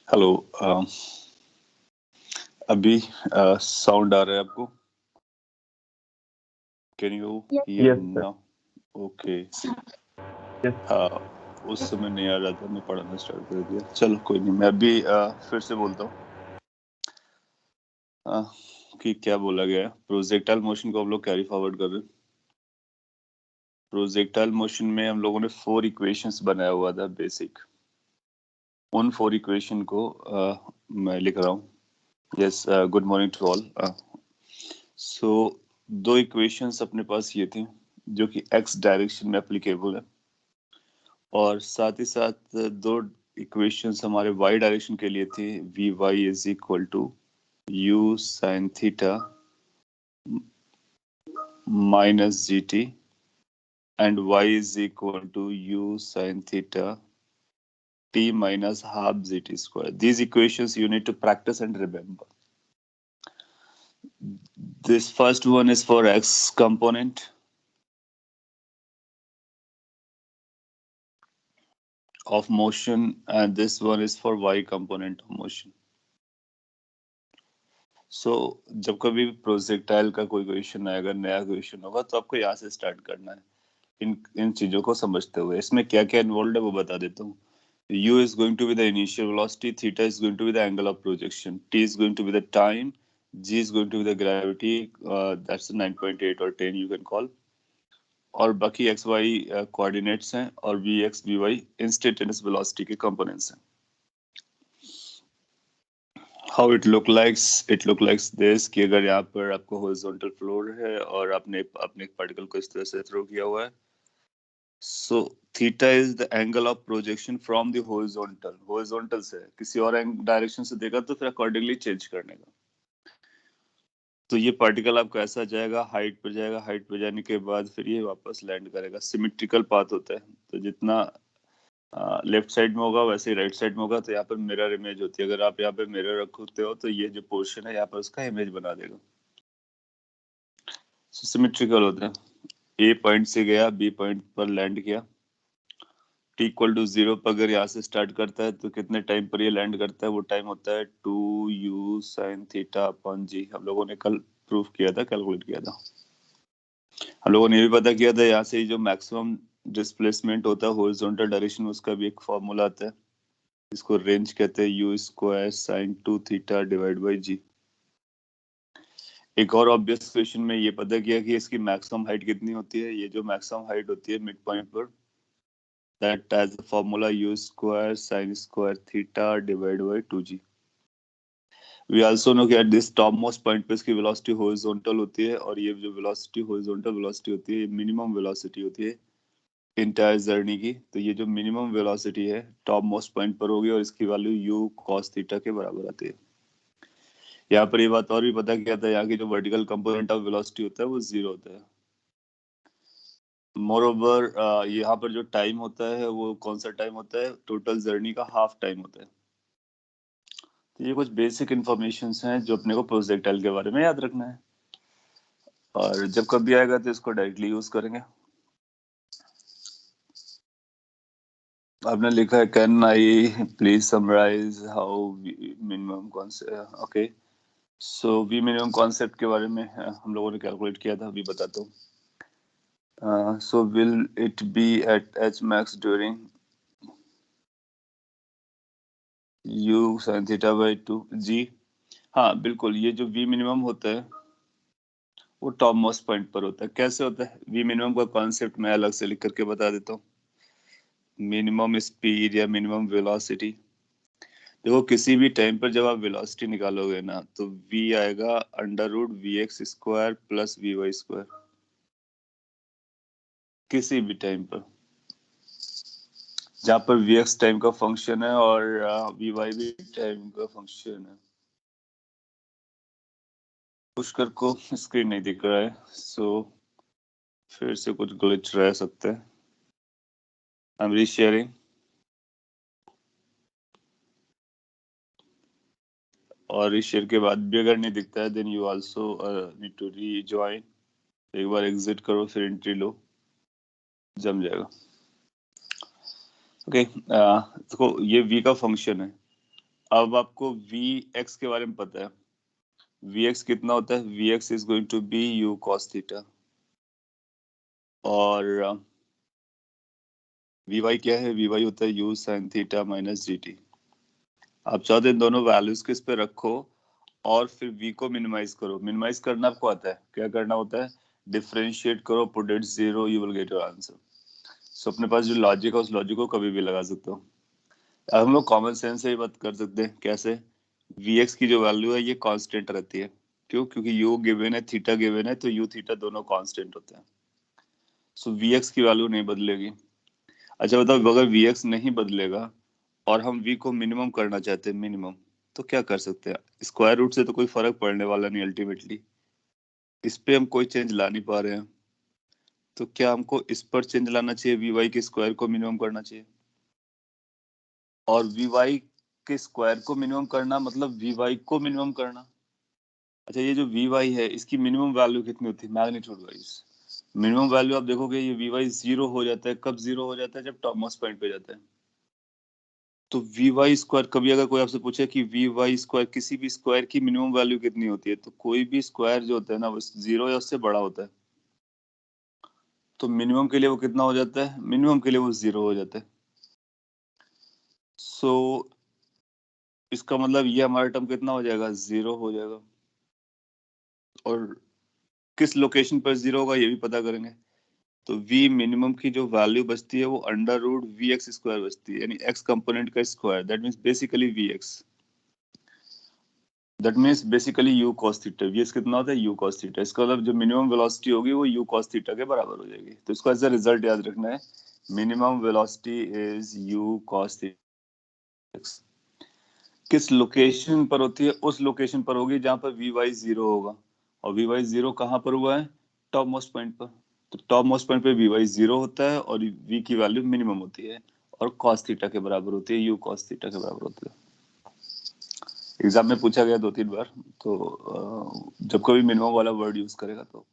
Hello. अभी sound आ रहा है आपको? Can you here Yes, sir. Now? Okay. Yes. उस समय नहीं आ रहा था, मैं पढ़ना स्टार्ट कर दिया। चलो कोई नहीं, मैं अभी फिर से बोलता हूँ कि क्या बोला गया है। प्रोजेक्टाइल मोशन को हम लोग कैरी फॉरवर्ड कर रहे हैं। प्रोजेक्टाइल मोशन में हम लोगों ने 4 इक्वेशंस बनाया हुआ था बेसिक। उन 4 इक्वेशन को मैं लिख रहा हूँ। Yes, good morning to all. So 2 equations अपने पास ये थी जो कि x डायरेक्शन में एप्लीकेबल है, और साथ ही साथ 2 इक्वेशंस हमारे y डायरेक्शन के लिए थी। vy is equal to u sin theta minus gt and y is equal to u sin theta t minus half gt square. These equations you need to practice and remember. This first one is for x component of motion and this one is for y component of motion. So जब कभी भी projectile का कोई question आएगा, नया question होगा, तो आपको यहाँ से स्टार्ट करना है इन चीजों को समझते हुए। इसमें क्या क्या इन्वॉल्व है वो बता देता हूँ। u is going to be the initial velocity, theta is going to be the angle of projection, t is going to be the time, g is going to be the gravity, that's 9.8 or 10 you can call, और बाकी x y coordinates हैं, और v x v y instantaneous velocity के components हैं। How it look like this कि अगर यहाँ पर आपको horizontal फ्लोर है और आपने अपने पार्टिकल को इस तरह से थ्रो किया हुआ है, so theta is the angle of projection from the horizontal से किसी और डायरेक्शन से देखा तो फिर अकॉर्डिंगली चेंज करने का। तो ये पार्टिकल आपका ऐसा जाएगा, हाइट पर जाएगा, हाइट पर जाने के बाद फिर ये वापस लैंड करेगा। सिमेट्रिकल पाथ होता है, तो जितना लेफ्ट साइड में होगा वैसे ही राइट साइड में होगा। तो यहाँ पर मिरर इमेज होती है, अगर आप यहाँ पे मिरर रखते हो तो ये जो पोर्शन है यहाँ पर उसका इमेज बना देगा। सिमेट्रिकल होता है। ए पॉइंट से गया, बी पॉइंट पर लैंड किया, t इक्वल टू 0 पर अगर यहाँ से स्टार्ट करता है तो कितने टाइम पर ये लैंड करता है? वो टाइम होता है 2u sin theta upon g। हम लोगों ने कल प्रूफ किया था, कैलकुलेट किया था। हम लोगों ने ये भी पता किया था यहाँ से जो मैक्सिमम डिस्प्लेसमेंट होता है हॉरिजॉन्टल डायरेक्शन में, उसका भी एक फॉर्मूला आता है, इसको रेंज कहते हैं, u square sin 2 theta divide by g। एक और ऑब्वियस क्वेश्चन में ये पता किया कि इसकी मैक्सिमम हाइट कितनी होती है। ये जो मैक्सिमम हाइट होती है मिड पॉइंट पर, that as a formula u square sin square theta divided by 2g. We also know कि at this topmost point पे इसकी velocity horizontal होती है, और ये जो velocity horizontal velocity होती है ये minimum velocity होती है entire journey की। तो ये जो minimum velocity है topmost point पर होगी और इसकी वैल्यू u cos theta के बराबर आती है। यहाँ पर ये बात और भी पता किया था, यहाँ की जो vertical component of velocity होता है वो 0 होता है। मोरओवर यहाँ पर जो टाइम होता है वो कौन सा टाइम होता है? टोटल जर्नी का हाफ टाइम होता है। तो ये कुछ बेसिक इंफॉर्मेशन हैं जो अपने को प्रोजेक्टाइल के बारे में याद रखना है, और जब कभी आएगा तो इसको डायरेक्टली यूज करेंगे। आपने लिखा है can I please summarise how minimum concept. Okay, so we minimum concept के बारे में हम लोगों ने कैलकुलेट किया था, अभी बताता हूँ। So will it be at H max during u sin theta by 2 g. हाँ बिल्कुल, ये जो v मिनिमम होता है वो टॉप मोस्ट पॉइंट पर होता है। कैसे होता है v मिनिमम का कॉन्सेप्ट मैं अलग से लिख करके बता देता हूँ। मिनिमम स्पीड या मिनिमम वेलोसिटी, देखो किसी भी टाइम पर जब आप वेलोसिटी निकालोगे ना तो v आएगा under root v x square plus v y square, किसी भी टाइम पर जहाँ पर वी एक्स टाइम का फंक्शन है और वी वाई भी टाइम का फंक्शन है। पुष्कर को स्क्रीन नहीं दिख रहा है, सो फिर से कुछ ग्लिच रह सकते हैं। आई एम रीशेयरिंग, और रीशेयर के बाद भी अगर नहीं दिखता है then you also need to rejoin. एक बार एग्जिट करो फिर एंट्री लो, जम जाएगा। ओके, देखो ये v का फंक्शन है, अब आपको Vx के बारे में पता है, Vx कितना होता है, Vx is going to be u cos theta, और Vy क्या है, Vy होता है u sin theta minus dt। आप चाहते हैं दोनों वैल्यूज किस पे रखो और फिर v को मिनिमाइज करो। मिनिमाइज करना आपको आता है, क्या करना होता है, डिफरेंशिएट करो, put it zero, you will get your answer. So अपने पास जो लॉजिक है उस लॉजिक को कभी भी लगा सकते हो। अब हम लोग कॉमन सेंस से ही बात कर सकते हैं, कैसे, Vx की जो वैल्यू है ये कांस्टेंट रहती है, क्यों, क्योंकि u गिवन है, थीटा गिवन है, तो u थीटा दोनों कांस्टेंट होते हैं। सो Vx की वैल्यू नहीं बदलेगी। अच्छा बताओ, अगर Vx नहीं बदलेगा और हम v को मिनिमम करना चाहते हैं, मिनिमम, तो क्या कर सकते हैं, स्क्वायर रूट से तो कोई फर्क पड़ने वाला नहीं अल्टीमेटली, इस पे हम कोई चेंज ला नहीं पा रहे हैं, तो क्या हमको इस पर चेंज लाना चाहिए, vy के स्क्वायर को मिनिमम करना चाहिए। और vy के स्क्वायर को मिनिमम करना मतलब vy को मिनिमम करना। अच्छा, ये जो vy है इसकी मिनिमम वैल्यू कितनी होती है, मैग्नीट्यूड वाइज मिनिमम वैल्यू आप देखोगे ये vy जीरो हो जाता है, कब जीरो हो जाता है, जब टॉप मोस्ट पॉइंट पे जाता है। तो vy स्क्वायर, कभी अगर कोई आपसे पूछे कि vy स्क्वायर, किसी भी स्क्वायर की मिनिमम वैल्यू कितनी होती है, तो कोई भी स्क्वायर जो होता है ना वो जीरो या उससे बड़ा होता है, तो मिनिमम के लिए वो कितना हो जाता है, मिनिमम के लिए वो जीरो हो जाता है। सो इसका मतलब ये हमारा टर्म कितना हो जाएगा, जीरो हो जाएगा। और किस लोकेशन पर जीरो होगा ये भी पता करेंगे। तो v मिनिमम की जो वैल्यू बचती है वो under root v x square बचती है, यानी x कंपोनेंट का square, that means basically vx, that means basically u cos theta. vx कितना होता है, u cos थीटा। इसका मतलब जो मिनिमम वेलोसिटी होगी वो u cos थीटा के बराबर हो जाएगी। तो इसका ऐसा रिजल्ट याद रखना है, minimum velocity is u cos theta. किस लोकेशन पर होती है, उस लोकेशन पर होगी जहां पर vy जीरो होगा, और vy जीरो कहां पर हुआ है, टॉप मोस्ट पॉइंट पर। तो टॉप मोस्ट पॉइंट पे vy जीरो होता है और v की वैल्यू मिनिमम होती है और cos थीटा के बराबर होती है, u cos थीटा के बराबर होती है। एग्जाम में पूछा गया 2-3 बार, तो जब कभी मिनिमम वाला वर्ड यूज करेगा तो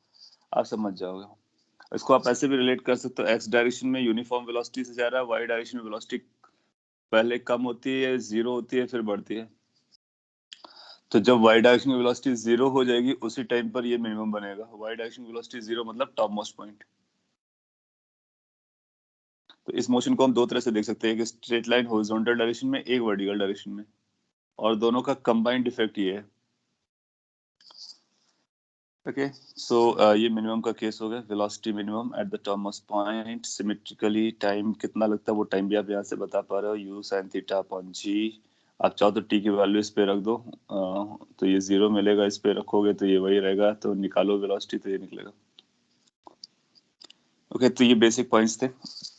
आप समझ जाओगे। इसको आप ऐसे भी रिलेट कर सकते हो, एक्स डायरेक्शन में यूनिफॉर्म वेलोसिटी से जा रहा है, वाई डायरेक्शन में वेलोसिटी पहले कम होती है, जीरो होती है, फिर बढ़ती है। तो जब y डायरेक्शन की वेलोसिटी जीरो हो जाएगी उसी टाइम पर ये मिनिमम बनेगा। y डायरेक्शन की वेलोसिटी जीरो मतलब टॉप मोस्ट पॉइंट। तो इस मोशन को हम दो तरह से देख सकते हैं, एक स्ट्रेट लाइन हॉरिजॉन्टल डायरेक्शन में, एक वर्टिकल डायरेक्शन में, और दोनों का कंबाइंड इफेक्ट ये है। ओके, सो ये मिनिमम का केस हो गया, velocity minimum at the top most point symmetrically. Time कितना लगता है वो टाइम भी आप यहाँ से बता पा रहे हो, u sin theta upon g। आप चाहो तो t की वैल्यू इस पे रख दो, तो ये जीरो मिलेगा, इस पे रखोगे तो ये वही रहेगा, तो निकालो वेलोसिटी तो ये निकलेगा। ओके, तो ये बेसिक पॉइंट्स थे।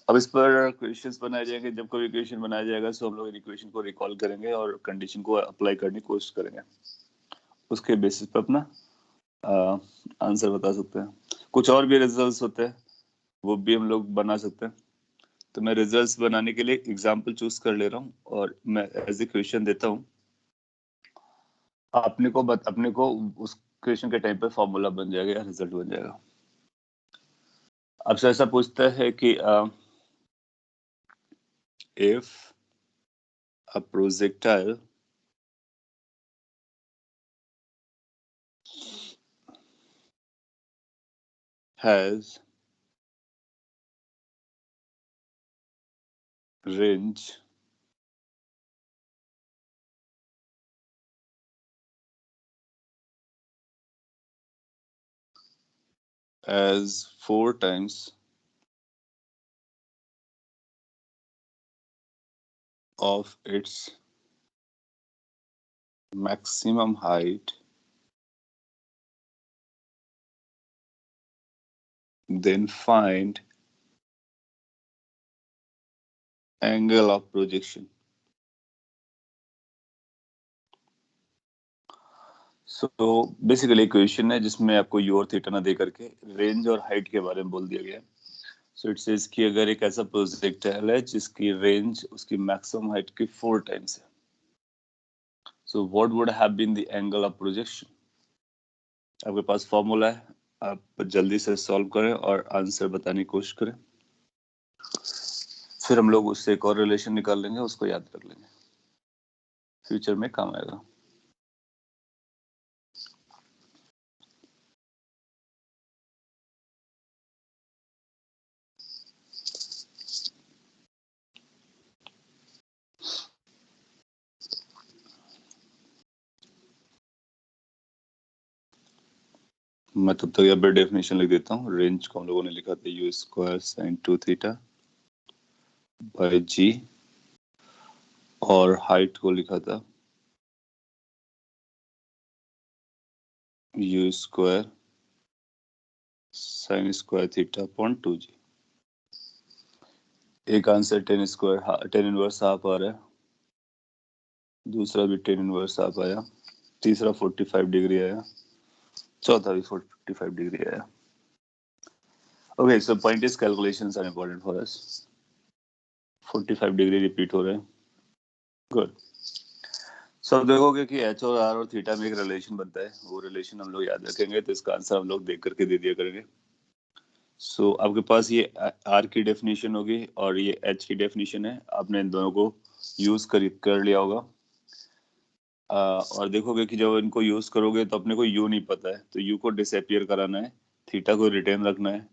अब इस पर क्वेश्चंस बनाए जाएंगे, जब कोई क्वेश्चन बनाया जाएगा तो हम लोग इक्वेशन को रिकॉल करेंगे और कंडीशन को अप्लाई करने की कोशिश करेंगे, उसके बेसिस पे अपना आंसर बता सकते हैं। कुछ और भी रिजल्ट्स होते हैं वो भी हम लोग बना सकते हैं। तो मैं रिजल्ट्स बनाने के लिए एग्जांपल चूज कर ले रहा हूँ और मैं एज ए क्वेश्चन देता हूँ, अपने को उस क्वेश्चन के टाइम पे फॉर्मूला बन जाएगा या रिजल्ट बन जाएगा। अब से ऐसा पूछता है कि if a projectile has range as 4 times of its maximum height, then find angle of projection. So basically question है जिसमें आपको u और थीटा ना दे करके रेंज और हाइट के बारे में बोल दिया गया है। सो इट सेज कि अगर एक ऐसा प्रोजेक्टाइल है जिसकी रेंज उसकी मैक्सिमम हाइट की 4 टाइम्स है, so what would have been the angle of projection. आपके पास फॉर्मूला है, आप जल्दी से सॉल्व करें और आंसर बताने की कोशिश करें, फिर हम लोग उससे एक और रिलेशन निकाल लेंगे, उसको याद रख लेंगे। फ्यूचर में काम आएगा। मैं तब तक यहाँ पर डेफिनेशन लिख देता हूँ। रेंज को हम लोगों ने लिखा था u square sine 2 theta by g, और हाइट को लिखा था u square sine square theta upon 2g। एक answer tan square tan inverse half आ रहा है, दूसरा भी टेन इनवर्स हाफ आया, तीसरा 45 डिग्री आया, चौथा भी 45 डिग्री आया। Okay, so point is calculations are important for us. 45 degree repeat हो रहे हैं, गुड। सो अब देखोगे कि एच और आर और थीटा में एक रिलेशन बनता है, वो रिलेशन हम लोग याद रखेंगे, तो इसका आंसर हम लोग देख करके दे दिया करेंगे। सो आपके पास ये आर की डेफिनेशन होगी और ये एच की डेफिनेशन है, आपने इन दोनों को यूज कर लिया होगा। और देखोगे कि जब इनको यूज करोगे तो अपने को यू नहीं पता है, तो यू को डिसअपियर कराना है, थीटा को रिटेन रखना है।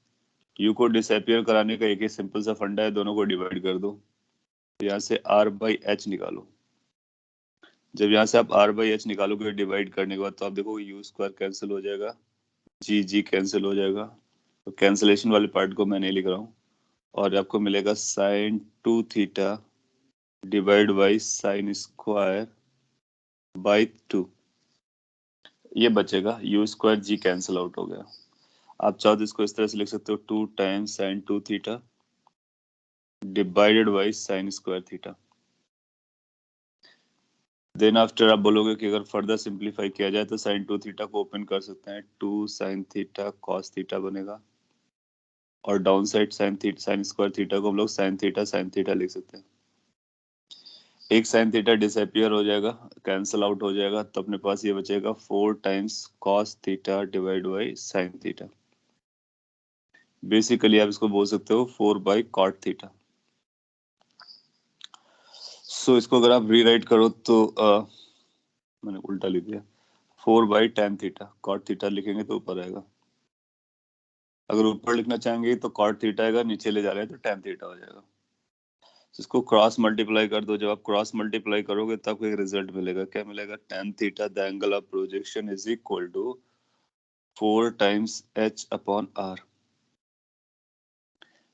यू को डिसअपियर कराने का एक ही सिंपल सा फंडा है, दोनों को डिवाइड कर दो, तो यहाँ से आर बाई एच निकालो। जब यहाँ से आप आर बाई एच निकालोगे डिवाइड करने के बाद, तो आप देखोगे यू स्क्वायर कैंसिल हो जाएगा, जी जी कैंसिल हो जाएगा, तो कैंसिलेशन वाले पार्ट को मैं नहीं लिख रहा हूँ, और आपको मिलेगा sine 2 theta divide by sine square by 2। ये बचेगा, u square g cancel out हो गया। आप चाहो तो इसको इस तरह से लिख सकते हो 2 times sine 2 theta divided by sine square theta. Then after आप बोलोगे कि अगर फर्दर सिंप्लीफाई किया जाए तो साइन 2 थीटा को ओपन कर सकते हैं, 2 साइन थीटा कॉस थीटा बनेगा, और down side sign square theta को हम लोग साइन थीटा लिख सकते हैं। एक साइन थीटा डिसअपियर हो जाएगा, कैंसिल आउट हो जाएगा, तो अपने पास ये बचेगा 4 times cos theta divide by sine theta. Basically आप इसको बोल सकते हो 4 बाई कॉट थीटा। सो इसको अगर आप रीराइट करो तो मैंने उल्टा लिख दिया, 4 by tan theta, cot theta लिखेंगे तो ऊपर आएगा। अगर ऊपर लिखना चाहेंगे तो कॉट थीटा आएगा, नीचे ले जा रहे हैं तो टेन थीटा हो जाएगा। इसको क्रॉस मल्टीप्लाई कर दो, जब आप क्रॉस मल्टीप्लाई करोगे तब आपको एक रिजल्ट मिलेगा। क्या मिलेगा? Tan theta the angle of projection is equal to 4 times H upon R.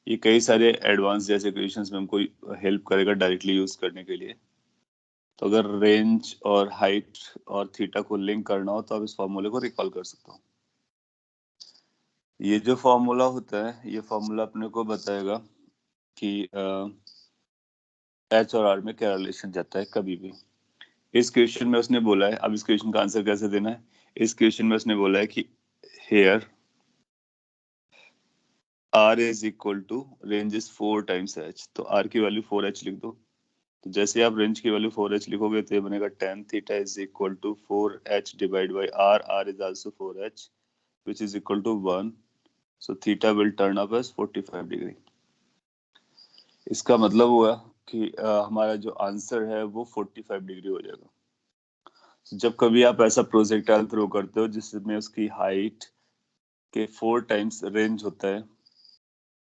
ये कई सारे एडवांस जैसे इक्वेशंस में हमको हेल्प करेगा डायरेक्टली यूज करने के लिए। तो अगर रेंज और हाइट और थीटा को लिंक करना हो तो आप इस फॉर्मूले को रिकॉल कर सकते हो। ये जो फॉर्मूला होता है, ये फॉर्मूला अपने को बताएगा कि एच और आर में क्या रिलेशन जाता है कभी भी। इस क्वेश्चन में उसने बोला है, अब इस क्वेश्चन का आंसर कैसे देना है, इस क्वेश्चन में उसने बोला है कि here R is equal to range is 4 times H, तो आर की वैल्यू 4h लिख दो। तो जैसे आप रेंज की वैल्यू 4h लिखोगे तो ये बनेगा tan theta is equal to 4h divide by R, R is also 4h which is equal to 1, so theta will turn up as 45 degree. इसका मतलब हुआ कि हमारा जो आंसर है वो 45 डिग्री हो जाएगा। जब कभी आप ऐसा प्रोजेक्टाइल थ्रो करते हो जिसमें उसकी हाइट के 4 टाइम्स रेंज होता है,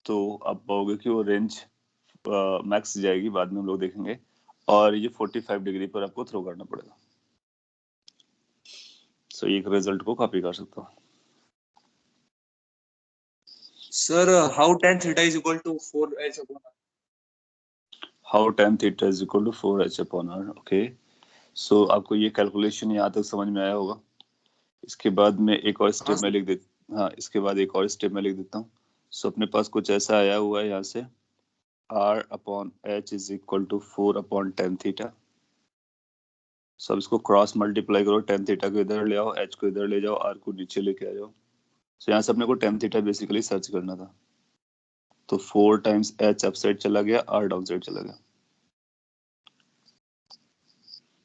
तो आप पाओगे कि वो रेंज मैक्स जाएगी, बाद में हम लोग देखेंगे, और ये 45 डिग्री पर आपको थ्रो करना पड़ेगा। सो ये रिजल्ट को कॉपी कर सकते हो। Sir, how tan theta is equal to 4h upon r? How tan theta is equal to 4h upon r. Okay. सो आपको ये कैलकुलेशन यहाँ तक समझ में आया होगा। इसके बाद में एक और स्टेप में लिख देता, हाँ इसके बाद एक और स्टेप में लिख देता हूँ। सो अपने पास कुछ ऐसा आया हुआ है यहाँ से, r upon h is equal to 4 upon tan theta. सब इसको क्रॉस मल्टीप्लाई करो, टेन थीटा को इधर ले आओ, h को इधर ले जाओ, r को नीचे लेके आ जाओ। सो यहाँ से अपने को टेन थीटा बेसिकली सर्च करना था, तो 4 टाइम्स h अप साइड चला गया, r डाउन साइड चला गया।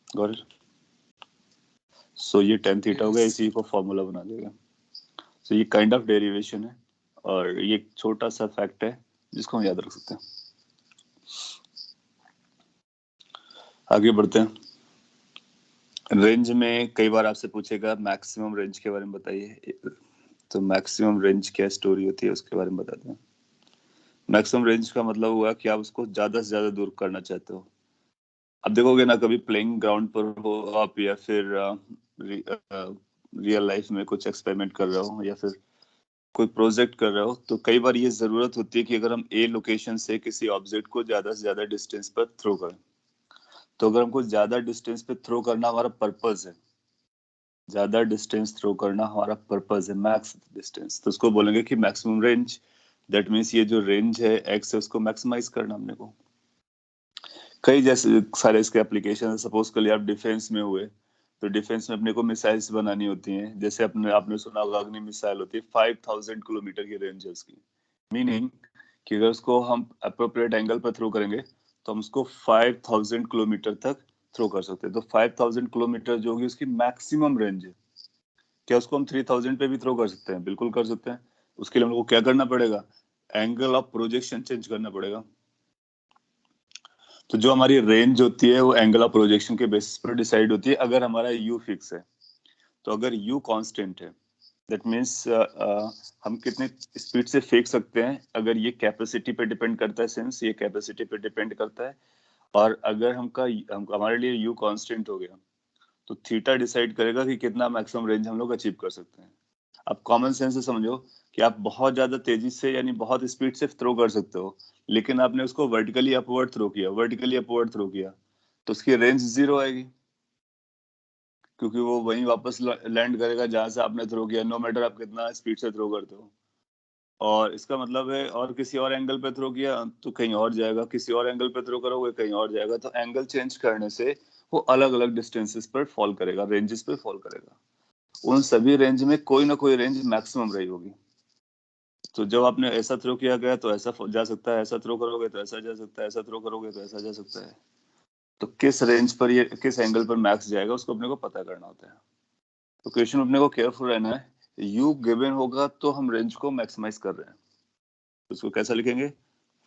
Got it? सो ये टेन थीटा हो गया, इसी को फॉर्मूला बना देगा। सो ये काइंड ऑफ डेरिवेशन है, और ये एक छोटा सा फैक्ट है जिसको हम याद रख सकते हैं। आगे बढ़ते हैं। रेंज में कई बार आपसे पूछेगा मैक्सिमम रेंज के बारे में बताइए, तो मैक्सिमम रेंज क्या स्टोरी होती है उसके बारे में बताते हैं। मैक्सिमम रेंज का मतलब हुआ कि आप उसको ज्यादा से ज्यादा दूर करना चाहते हो। अब देखोगे ना, कभी प्लेइंग ग्राउंड पर हो आप, या फिर रियल लाइफ में कुछ एक्सपेरिमेंट कर रहे हो, या फिर कोई प्रोजेक्ट कर रहे हो, तो कई बार ये जरूरत होती है कि अगर हम ए लोकेशन से किसी ऑब्जेक्ट को ज्यादा से ज्यादा डिस्टेंस पर थ्रो करें, तो अगर हमको ज्यादा डिस्टेंस पे थ्रो करना हमारा पर्पज है, ज्यादा डिस्टेंस थ्रो करना हमारा पर्पज है, मैक्स डिस्टेंस, तो उसको बोलेंगे कि मैक्सिमम रेंज। दैट मीन्स ये जो रेंज है एक्स है, उसको मैक्सिमाइज करना हमने को। कई जैसे सारे इसके एप्लीकेशन है। सपोज कर लिया आप डिफेंस में हुए, तो डिफेंस में अपने को मिसाइल्स बनानी होती हैं। जैसे अपने आपने सुना होगा अग्नि मिसाइल होती है, 5000 किलोमीटर की रेंज है उसकी। मीनिंग कि अगर उसको हम अप्रोप्रिएट एंगल पर थ्रो करेंगे, तो हम उसको 5000 किलोमीटर तक थ्रो कर सकते हैं। तो 5000 किलोमीटर जो होगी उसकी मैक्सिमम रेंज है। क्या उसको हम 3000 पे भी थ्रो कर सकते हैं? बिल्कुल कर सकते हैं। उसके लिए हम लोग को क्या करना पड़ेगा? एंगल ऑफ प्रोजेक्शन चेंज करना पड़ेगा। तो जो हमारी रेंज होती है वो एंगल ऑफ प्रोजेक्शन के बेसिस पर डिसाइड होती है, अगर हमारा यू फिक्स है। तो अगर यू कांस्टेंट है, दैट मीन्स हम कितने स्पीड से फेंक सकते हैं, अगर ये कैपेसिटी पे डिपेंड करता है, सिंस ये कैपेसिटी पे डिपेंड करता है। और अगर हमारे लिए यू कांस्टेंट हो गया, तो थीटा डिसाइड करेगा कि कितना मैक्सिमम रेंज हम लोग अचीव कर सकते हैं। आप कॉमन सेंस से समझो कि आप बहुत ज्यादा तेजी से यानी बहुत स्पीड से थ्रो कर सकते हो, लेकिन आपने उसको वर्टिकली अपवर्ड थ्रो किया, वर्टिकली अपवर्ड थ्रो किया, तो उसकी रेंज जीरो आएगी, क्योंकि वो वहीं वापस लैंड करेगा जहां से आपने थ्रो किया, नो मैटर आप कितना स्पीड से थ्रो करते हो। और इसका मतलब है, और किसी और एंगल पे थ्रो किया तो कहीं और जाएगा, किसी और एंगल पे थ्रो करोगे कहीं और जाएगा। तो एंगल चेंज करने से वो अलग अलग डिस्टेंसेस पर फॉल करेगा, रेंजेस पे फॉल करेगा। उन सभी रेंज में कोई ना कोई रेंज मैक्सिमम रही होगी। तो जब आपने ऐसा थ्रो किया गया तो ऐसा जा सकता है, ऐसा थ्रो करोगे तो ऐसा जा सकता है, ऐसा थ्रो करोगे तो ऐसा जा सकता है। तो किस रेंज पर ये, किस एंगल पर मैक्स जाएगा, उसको अपने को पता करना होता है। तो क्वेश्चन में अपने को केयरफुल रहना है। यू गिवन होगा तो हम रेंज को मैक्सिमाइज कर रहे हैं, तो उसको कैसा लिखेंगे?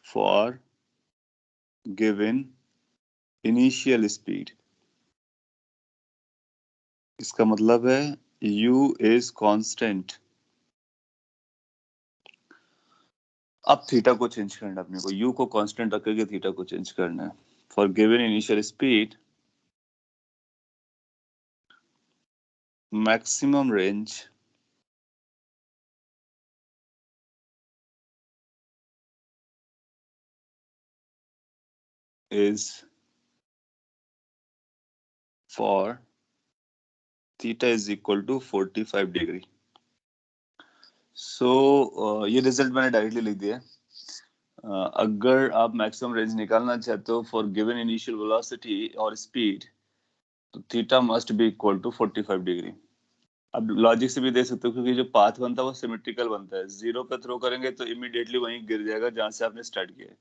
For given initial speed. इसका मतलब है u इज कांस्टेंट। अब थीटा को चेंज करना है अपने को, u को कांस्टेंट रख के थीटा को चेंज करना है। For given initial speed, maximum range is for theta is equal to 45 degree. सो ये रिजल्ट मैंने डायरेक्टली लिख दिया है। अगर आप मैक्सिमम रेंज निकालना चाहते हो फॉर गिवन इनिशियल वेलोसिटी और स्पीड, तो theta must be equal to 45 degree. अब लॉजिक से भी देख सकते हो, क्योंकि जो पाथ बनता है वो सिमेट्रिकल बनता है। जीरो पे थ्रो करेंगे तो इमीडिएटली वहीं गिर जाएगा जहां से आपने स्टार्ट किया है,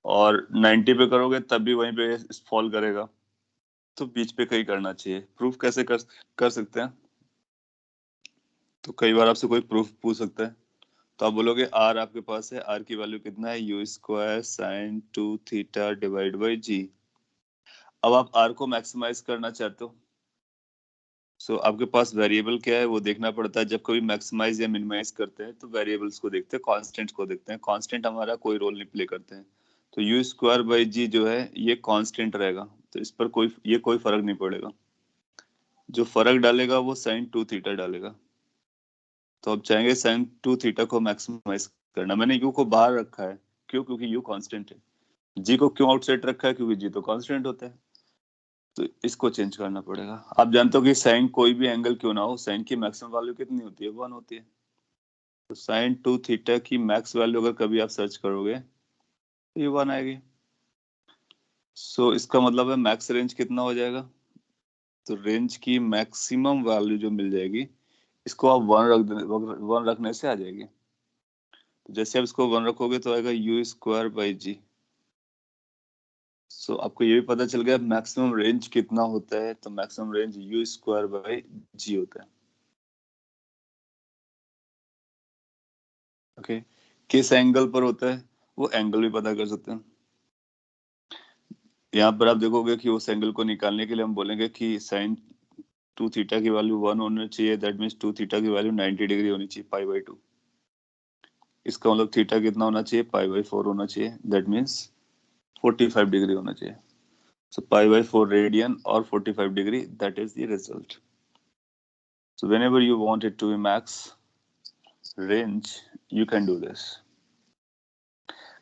और 90 पे करोगे तब भी वहीं पे फॉल करेगा। तो बीच पे कहीं करना चाहिए। प्रूफ कैसे कर सकते हैं? तो कई बार आपसे कोई प्रूफ पूछ सकता है, तो आप बोलोगे आर आपके पास है, आर की वैल्यू कितना है? U square sine 2 theta divide by g. अब आप आर को मैक्सिमाइज करना चाहते हो, सो आपके पास वेरिएबल क्या है वो देखना पड़ता है। जब कभी मैक्सिमाइज या मिनिमाइज करते हैं तो वेरिएबल्स को देखते हैं, कांस्टेंट को देखते हैं। कांस्टेंट हमारा कोई रोल नहीं प्ले करते हैं। तो यू स्क्वायर बाई जी जो है ये कांस्टेंट रहेगा, तो इस पर कोई फर्क नहीं पड़ेगा। जो फर्क डालेगा वो साइन 2 थीटा डालेगा। तो अब चाहेंगे साइन 2 थीटा को मैक्सिमाइज करना। मैंने यू को बाहर रखा है, क्यों? क्योंकि यू कांस्टेंट है। जी को क्यों आउटसाइड रखा है? क्योंकि जी तो कांस्टेंट होता है। तो इसको चेंज करना पड़ेगा। आप जानते हो कि साइन कोई भी एंगल क्यों ना हो, साइन की मैक्सिमम वैल्यू कितनी होती है? 1 होती है। तो साइन 2 थीटा की मैक्स वैल्यू अगर कभी आप सर्च करोगे तो ये 1 आएगी। सो इसका मतलब है मैक्स रेंज कितना हो जाएगा? तो रेंज की मैक्सिमम वैल्यू जो मिल जाएगी, इसको आप 1 रखने से आ जाएगी। तो जैसे आप इसको 1 रखोगे तो आएगा यू स्क्वायर बाई जी। सो आपको ये भी पता चल गया मैक्सिमम रेंज कितना होता है। तो maximum range u square by g होता है। ओके, किस एंगल पर होता है वो एंगल भी पता कर सकते हैं। यहाँ पर आप देखोगे कि उस एंगल को निकालने के लिए हम बोलेंगे कि साइन 2 थीटा की वैल्यू 1 होना चाहिए, दैट मीन्स 2 थीटा की वैल्यू 90 डिग्री होनी चाहिए, π/2। इसका मतलब थीटा कितना होना चाहिए, π/4 होना चाहिए, दैट मीन्स 45 डिग्री होना चाहिए। So π/4 radian or 45 degree, that is the result. So whenever you want it to be max range, you can do this.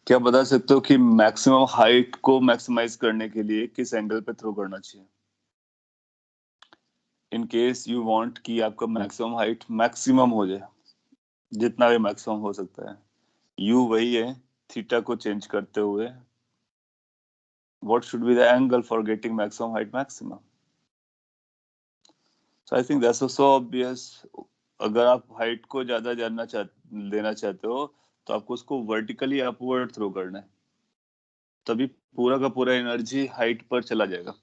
क्या बता सकते हो कि मैक्सिमम हाइट को मैक्सिमाइज करने के लिए किस एंगल पे थ्रो करना चाहिए? इन केस यू वांट कि आपका मैक्सिमम हाइट मैक्सिमम हो जाए, जितना भी मैक्सिमम हो सकता है, यू वही है, थीटा को चेंज करते हुए what should be the angle for getting maximum height maximum? So I think that's so obvious. अगर आप हाइट को ज्यादा लेना चाहते हो तो आपको उसको वर्टिकली अपवर्ड थ्रो करना है, तभी पूरा का पूरा एनर्जी हाइट पर चला जाएगा।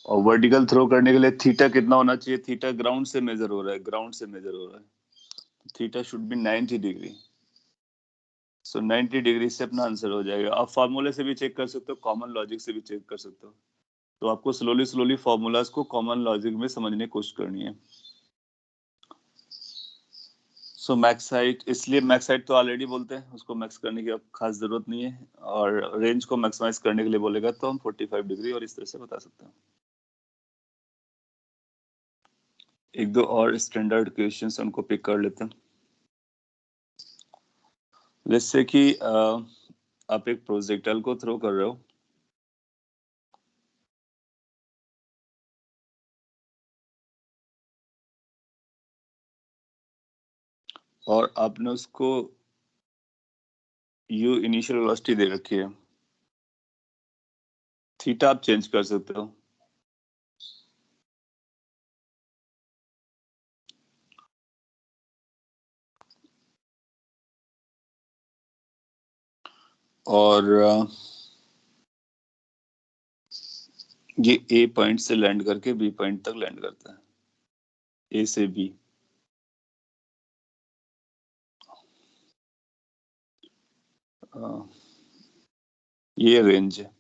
और वर्टिकल थ्रो करने के लिए थीटा कितना होना चाहिए? थीटा ग्राउंड से मेजर हो रहा है, ग्राउंड से मेजर हो रहा है, theta should be 90 degree. So 90 degree से अपना आंसर हो जाएगा। आप फार्मूले से भी चेक कर सकते हो, कॉमन लॉजिक से भी चेक कर सकते हो। तो आपको स्लोली स्लोली फॉर्मूलाज को कॉमन लॉजिक में समझने की कोशिश करनी है। सो मैक्स हाइट, इसलिए मैक्स हाइट तो ऑलरेडी बोलते हैं, उसको मैक्स करने की अब खास जरूरत नहीं है। और रेंज को मैक्सिमाइज करने के लिए बोलेगा तो हम 45 डिग्री और इस तरह से बता सकते हैं। एक दो और स्टैंडर्ड क्वेश्चंस उनको पिक कर लेते हैं। जैसे कि आप एक प्रोजेक्टाइल को थ्रो कर रहे हो और आपने उसको यू इनिशियल वेलोसिटी दे रखी है, थीटा आप चेंज कर सकते हो। और ये ए पॉइंट से लैंड करके बी पॉइंट तक लैंड करता है, ए से बी। ये रेंज है।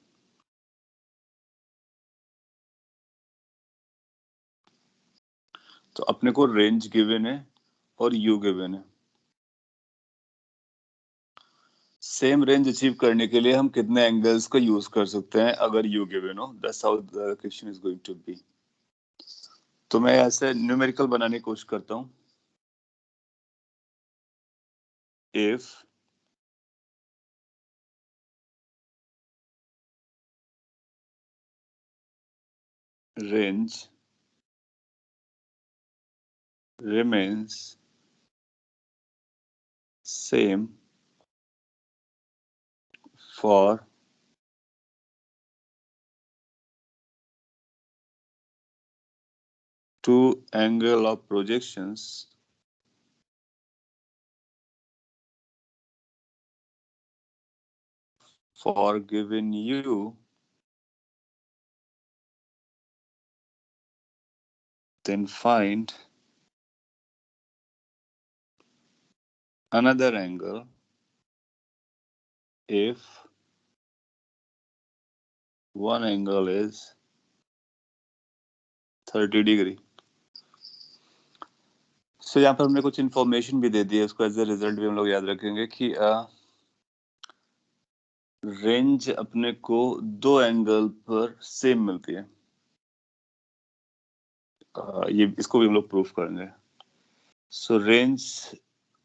तो अपने को रेंज गिवन है और यू गिवन है। सेम रेंज अचीव करने के लिए हम कितने एंगल्स का यूज कर सकते हैं अगर यू गिवन हो? That's how the question is going to be. तो मैं ऐसे न्यूमेरिकल बनाने की कोशिश करता हूं। If range remains same for two angle of projections for given u, then find another angle if one angle is 30 degree. So यहाँ पर हमने कुछ इंफॉर्मेशन भी दे दी है, उसको एज ए रिजल्ट भी हम लोग याद रखेंगे कि रेंज अपने को दो एंगल पर सेम मिलती है। ये इसको भी हम लोग प्रूफ करेंगे। सो रेंज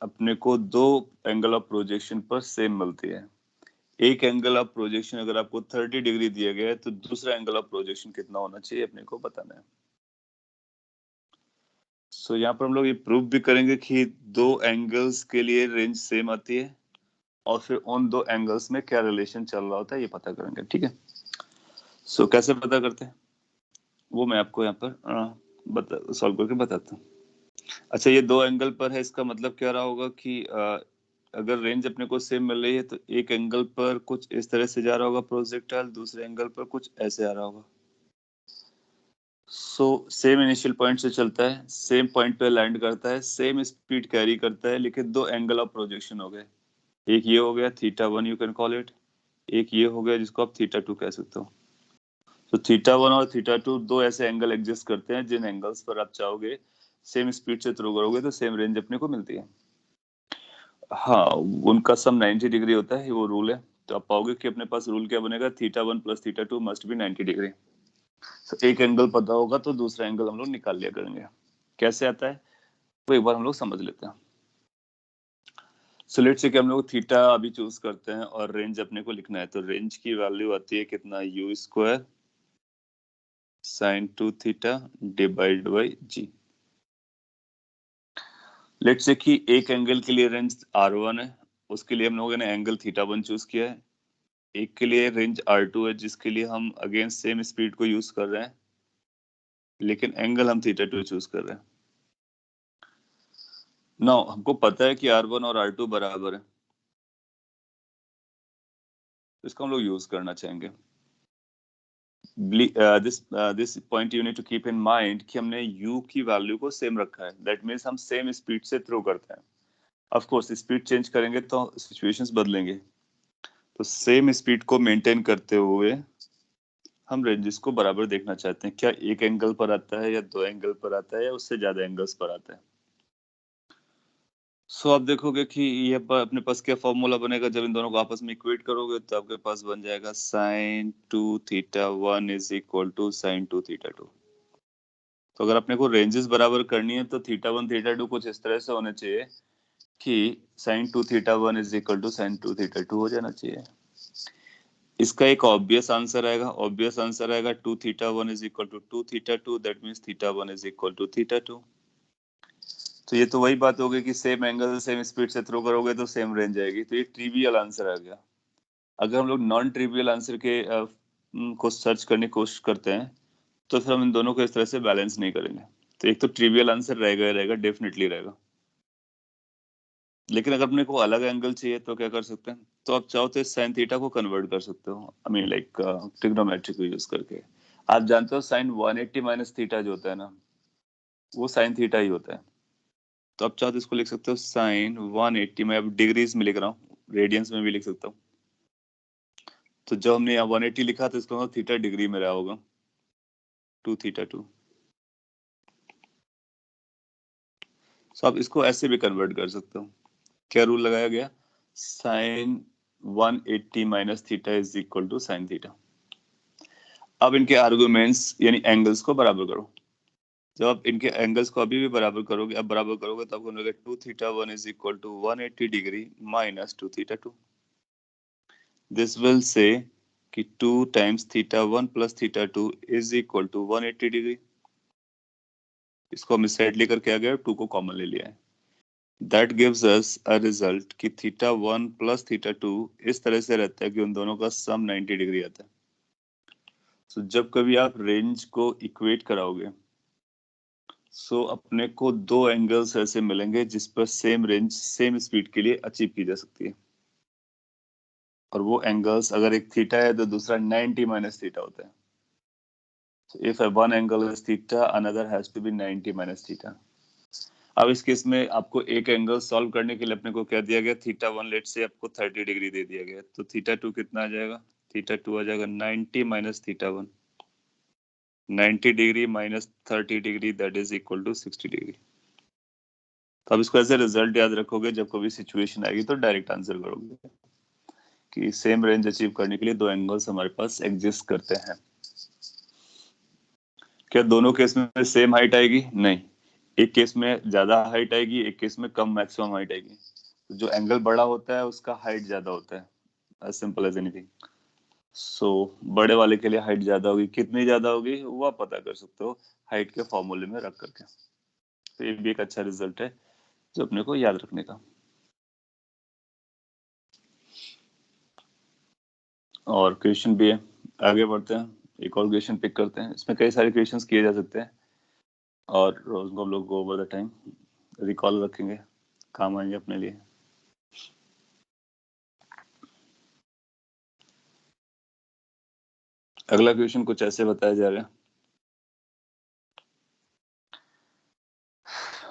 अपने को दो एंगल ऑफ प्रोजेक्शन पर सेम मिलती है। एक एंगल ऑफ प्रोजेक्शन अगर आपको 30 डिग्री दिया गया है तो दूसरा एंगल ऑफ प्रोजेक्शन कितना होना चाहिए अपने को बताना है। सो यहाँ पर हम लोग ये प्रूफ भी करेंगे कि दो एंगल्स के लिए रेंज सेम आती है और फिर उन दो एंगल्स में क्या रिलेशन चल रहा होता है ये पता करेंगे, ठीक है। सो कैसे पता करते हैं वो मैं आपको यहाँ पर सॉल्व करके बताता हूँ। अच्छा, ये दो एंगल पर है, इसका मतलब क्या रहा होगा कि अगर रेंज अपने को सेम मिल रही है तो एक एंगल पर कुछ इस तरह से जा रहा होगा प्रोजेक्टाइल, दूसरे एंगल पर कुछ ऐसे आ रहा होगा। सो सेम इनिशियल पॉइंट से चलता है, सेम पॉइंट पे लैंड करता है, सेम स्पीड कैरी करता है, लेकिन दो एंगल ऑफ प्रोजेक्शन हो गए। एक ये हो गया theta 1 you can call it, एक ये हो गया जिसको आप थीटा 2 कह सकते हो। तो थीटा 1 और थीटा 2 दो ऐसे एंगल एग्जिस्ट करते हैं जिन एंगल्स पर आप चाहोगे सेम स्पीड से थ्रो करोगे तो सेम रेंज अपने को मिलती है। हाँ, उनका सम 90 डिग्री होता है, वो रूल है। तो आप पाओगे कि अपने पास रूल क्या बनेगा, theta 1 plus theta 2 must be 90 degree. तो एक एंगल पता होगा तो दूसरा एंगल हम लोग निकाल लिया करेंगे। कैसे आता है वो एक बार हम लोग समझ लेते हैं। सो लेट्स से कि हम लोग थीटा अभी चूज करते हैं और रेंज अपने को लिखना है। तो रेंज की वैल्यू आती है कितना, u square sine 2 theta divide by g. Let's say कि एक एंगल के लिए रेंज R1 है, उसके लिए हम लोगों ने एंगल थीटा 1 चूज किया है। एक के लिए रेंज R2 है जिसके लिए हम अगेन सेम स्पीड को यूज कर रहे हैं, लेकिन एंगल हम थीटा 2 चूज कर रहे हैं। नाउ हमको पता है कि R1 और R2 बराबर है, तो इसको हम लोग यूज करना चाहेंगे। This point you need to keep in mind कि हमने u की वैल्यू को सेम रखा है। दैट मीन्स हम सेम स्पीड से थ्रो करते हैं। ऑफ कोर्स स्पीड चेंज करेंगे तो सिचुएशंस बदलेंगे, तो सेम स्पीड को मेंटेन करते हुए हम रेंजेस को बराबर देखना चाहते हैं। क्या एक एंगल पर आता है या दो एंगल पर आता है या उससे ज्यादा एंगल्स पर आता है। सो आप देखोगे कि ये अपने पास क्या फॉर्मूला बनेगा, जब इन दोनों को आपस में इक्वेट करोगे तो आपके पास बन जाएगा sine 2 theta 1 is equal to sine 2 theta 2। तो अगर अपने को रेंजेस बराबर करनी है तो थीटा 1 थीटा 2 कुछ इस तरह से होने चाहिए कि sine 2 theta 1 is equal to sine 2 theta 2 हो जाना चाहिए। इसका एक ऑब्वियस आंसर आएगा 2 theta 1 is equal to 2 theta 2, that means theta 1 is equal to theta 2। तो ये तो वही बात हो गई कि सेम एंगल सेम स्पीड से थ्रो करोगे तो सेम रेंज आएगी। तो ये ट्रिवियल आंसर आ गया। अगर हम लोग नॉन ट्रिवियल आंसर के को सर्च करने की कोशिश करते हैं तो फिर हम इन दोनों को इस तरह से बैलेंस नहीं करेंगे। तो एक तो ट्रिवियल आंसर रहेगा ही रहेगा, डेफिनेटली रहेगा। लेकिन अगर अपने को अलग एंगल चाहिए तो क्या कर सकते हैं, तो आप चाहो तो साइन थीटा को कन्वर्ट कर सकते हो, आई मीन लाइक ट्रिग्नोमेट्री को यूज करके। आप जानते हो साइन 180 माइनस थीटा जो होता है ना, वो साइन थीटा ही होता है। तो आप चाहो तो इसको लिख सकते हो साइन 180, मैं अब डिग्रीज में लिख रहा हूँ, रेडियंस में भी लिख सकता हूँ। तो जब हमने यहाँ 180 लिखा तो इसका मतलब थीटा डिग्री में रहा होगा, 2 थीटा 2। सो आप इसको ऐसे भी कन्वर्ट कर सकते हो। क्या रूल लगाया गया, sine 180 minus theta is equal to sine theta. अब इनके आर्गुमेंट्स यानी एंगल्स को बराबर करो। जब आप इनके एंगल्स को अभी भी बराबर करोगे, अब बराबर करोगे तो आपको मिलेगा 2 theta 1 is equal to 180 degree minus 2 theta 2। This will say कि 2 times theta 1 plus theta 2 is equal to 180 degree. इसको हम इस साइड लेकर के आ गए, 2 को कॉमन ले लिया है। That gives us a result कि थीटा 1 प्लस थीटा 2 इस तरह से रहता है कि उन दोनों का सम 90 डिग्री आता है। तो जब कभी आप रेंज को इक्वेट कराओगे सो अपने को दो एंगल्स ऐसे मिलेंगे जिस पर सेम रेंज सेम स्पीड के लिए अचीव की जा सकती है। और वो एंगल्स अगर एक थीटा है तो दूसरा 90 माइनस थीटा होता है। So if one angle is theta, another has to be 90 minus theta. अब इस केस में आपको एक एंगल सॉल्व करने के लिए अपने को क्या दिया गया, थीटा 1 लेट से आपको 30 डिग्री दे दिया गया, तो थीटा 2 कितना आ जाएगा, थीटा 2 आ जाएगा 90 minus theta 1। 90 degree minus 30 degree that is equal to 60 degree. तो अब इसको ऐसे रिजल्ट याद रखोगे, जब कभी सिचुएशन आएगी तो डायरेक्ट आंसर करोगे कि सेम रेंज अचीव करने के लिए दो एंगल्स हमारे पास एग्जिस्ट करते हैं। क्या दोनों केस में सेम हाइट आएगी, नहीं। एक केस में ज्यादा हाइट आएगी, एक केस में कम मैक्सिमम हाइट आएगी। जो एंगल बड़ा होता है उसका हाइट ज्यादा होता है, एज सिंपल एज एनीथिंग। सो बड़े वाले के लिए हाइट ज्यादा होगी, कितनी ज्यादा होगी वो आप पता कर सकते हो हाइट के फॉर्मूले में रख करके। तो ये भी एक अच्छा रिजल्ट है जो अपने को याद रखने का। और क्वेश्चन भी है, आगे बढ़ते हैं, एक और क्वेश्चन पिक करते हैं। इसमें कई सारे क्वेश्चंस किए जा सकते हैं और उनको हम लोग ओवर द टाइम रिकॉल रखेंगे, काम आएंगे अपने लिए। अगला क्वेश्चन कुछ ऐसे बताया जा रहा है,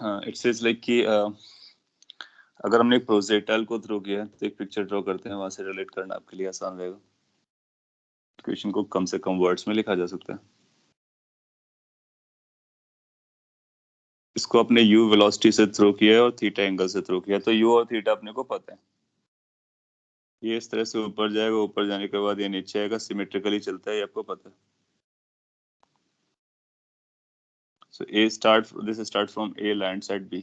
हाँ इट सेज लाइक कि अगर हमने एक प्रोजेक्टाइल को थ्रो किया तो एक पिक्चर ड्रॉ करते हैं, वहां से रिलेट करना आपके लिए आसान रहेगा। क्वेश्चन को कम से कम वर्ड्स में लिखा जा सकता है। इसको अपने u वेलोसिटी से थ्रो किया है और थीटा एंगल से थ्रो किया है, तो u और थीटा अपने को पता है। ये इस तरह से ऊपर जाएगा, ऊपर जाने के बाद ये नीचे आएगा, सिमेट्रिकली चलता है, ये आपको पता है। So this start from A, lands at B.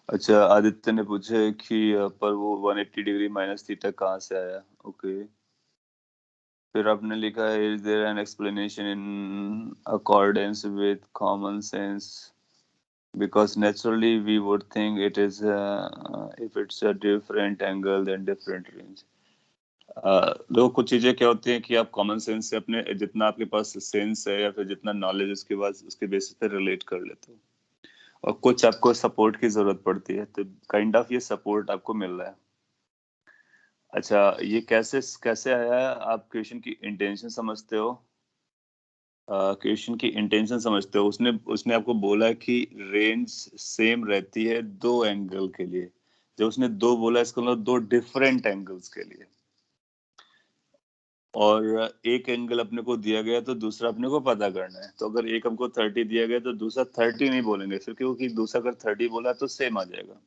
अच्छा, आदित्य ने पूछा है कि पर वो 180 डिग्री माइनस थीटा कहाँ से आया। ओके, फिर आपने लिखा है is there an explanation in accordance with common sense because naturally we would think it is if it's a different angle then different range. देखो, कुछ चीजें क्या होती हैं कि आप कॉमन सेंस से अपने जितना आपके पास सेंस है या फिर जितना नॉलेज उसके बाद उसके बेसिस पे रिलेट कर लेते हो, और कुछ आपको सपोर्ट की जरूरत पड़ती है, तो काइंड ऑफ ये सपोर्ट आपको मिल रहा है। अच्छा, ये कैसे कैसे आया है? आप क्वेश्चन की इंटेंशन समझते हो? क्वेश्चन की इंटेंशन समझते हो? उसने उसने आपको बोला कि रेंज सेम रहती है दो एंगल के लिए। जब उसने दो बोला, इसका मतलब दो डिफरेंट एंगल्स के लिए, और एक एंगल अपने को दिया गया तो दूसरा अपने को पता करना है। तो अगर एक हमको 30 दिया गया तो दूसरा 30 नहीं बोलेंगे फिर, क्योंकि दूसरा अगर 30 बोला तो सेम आ जाएगा।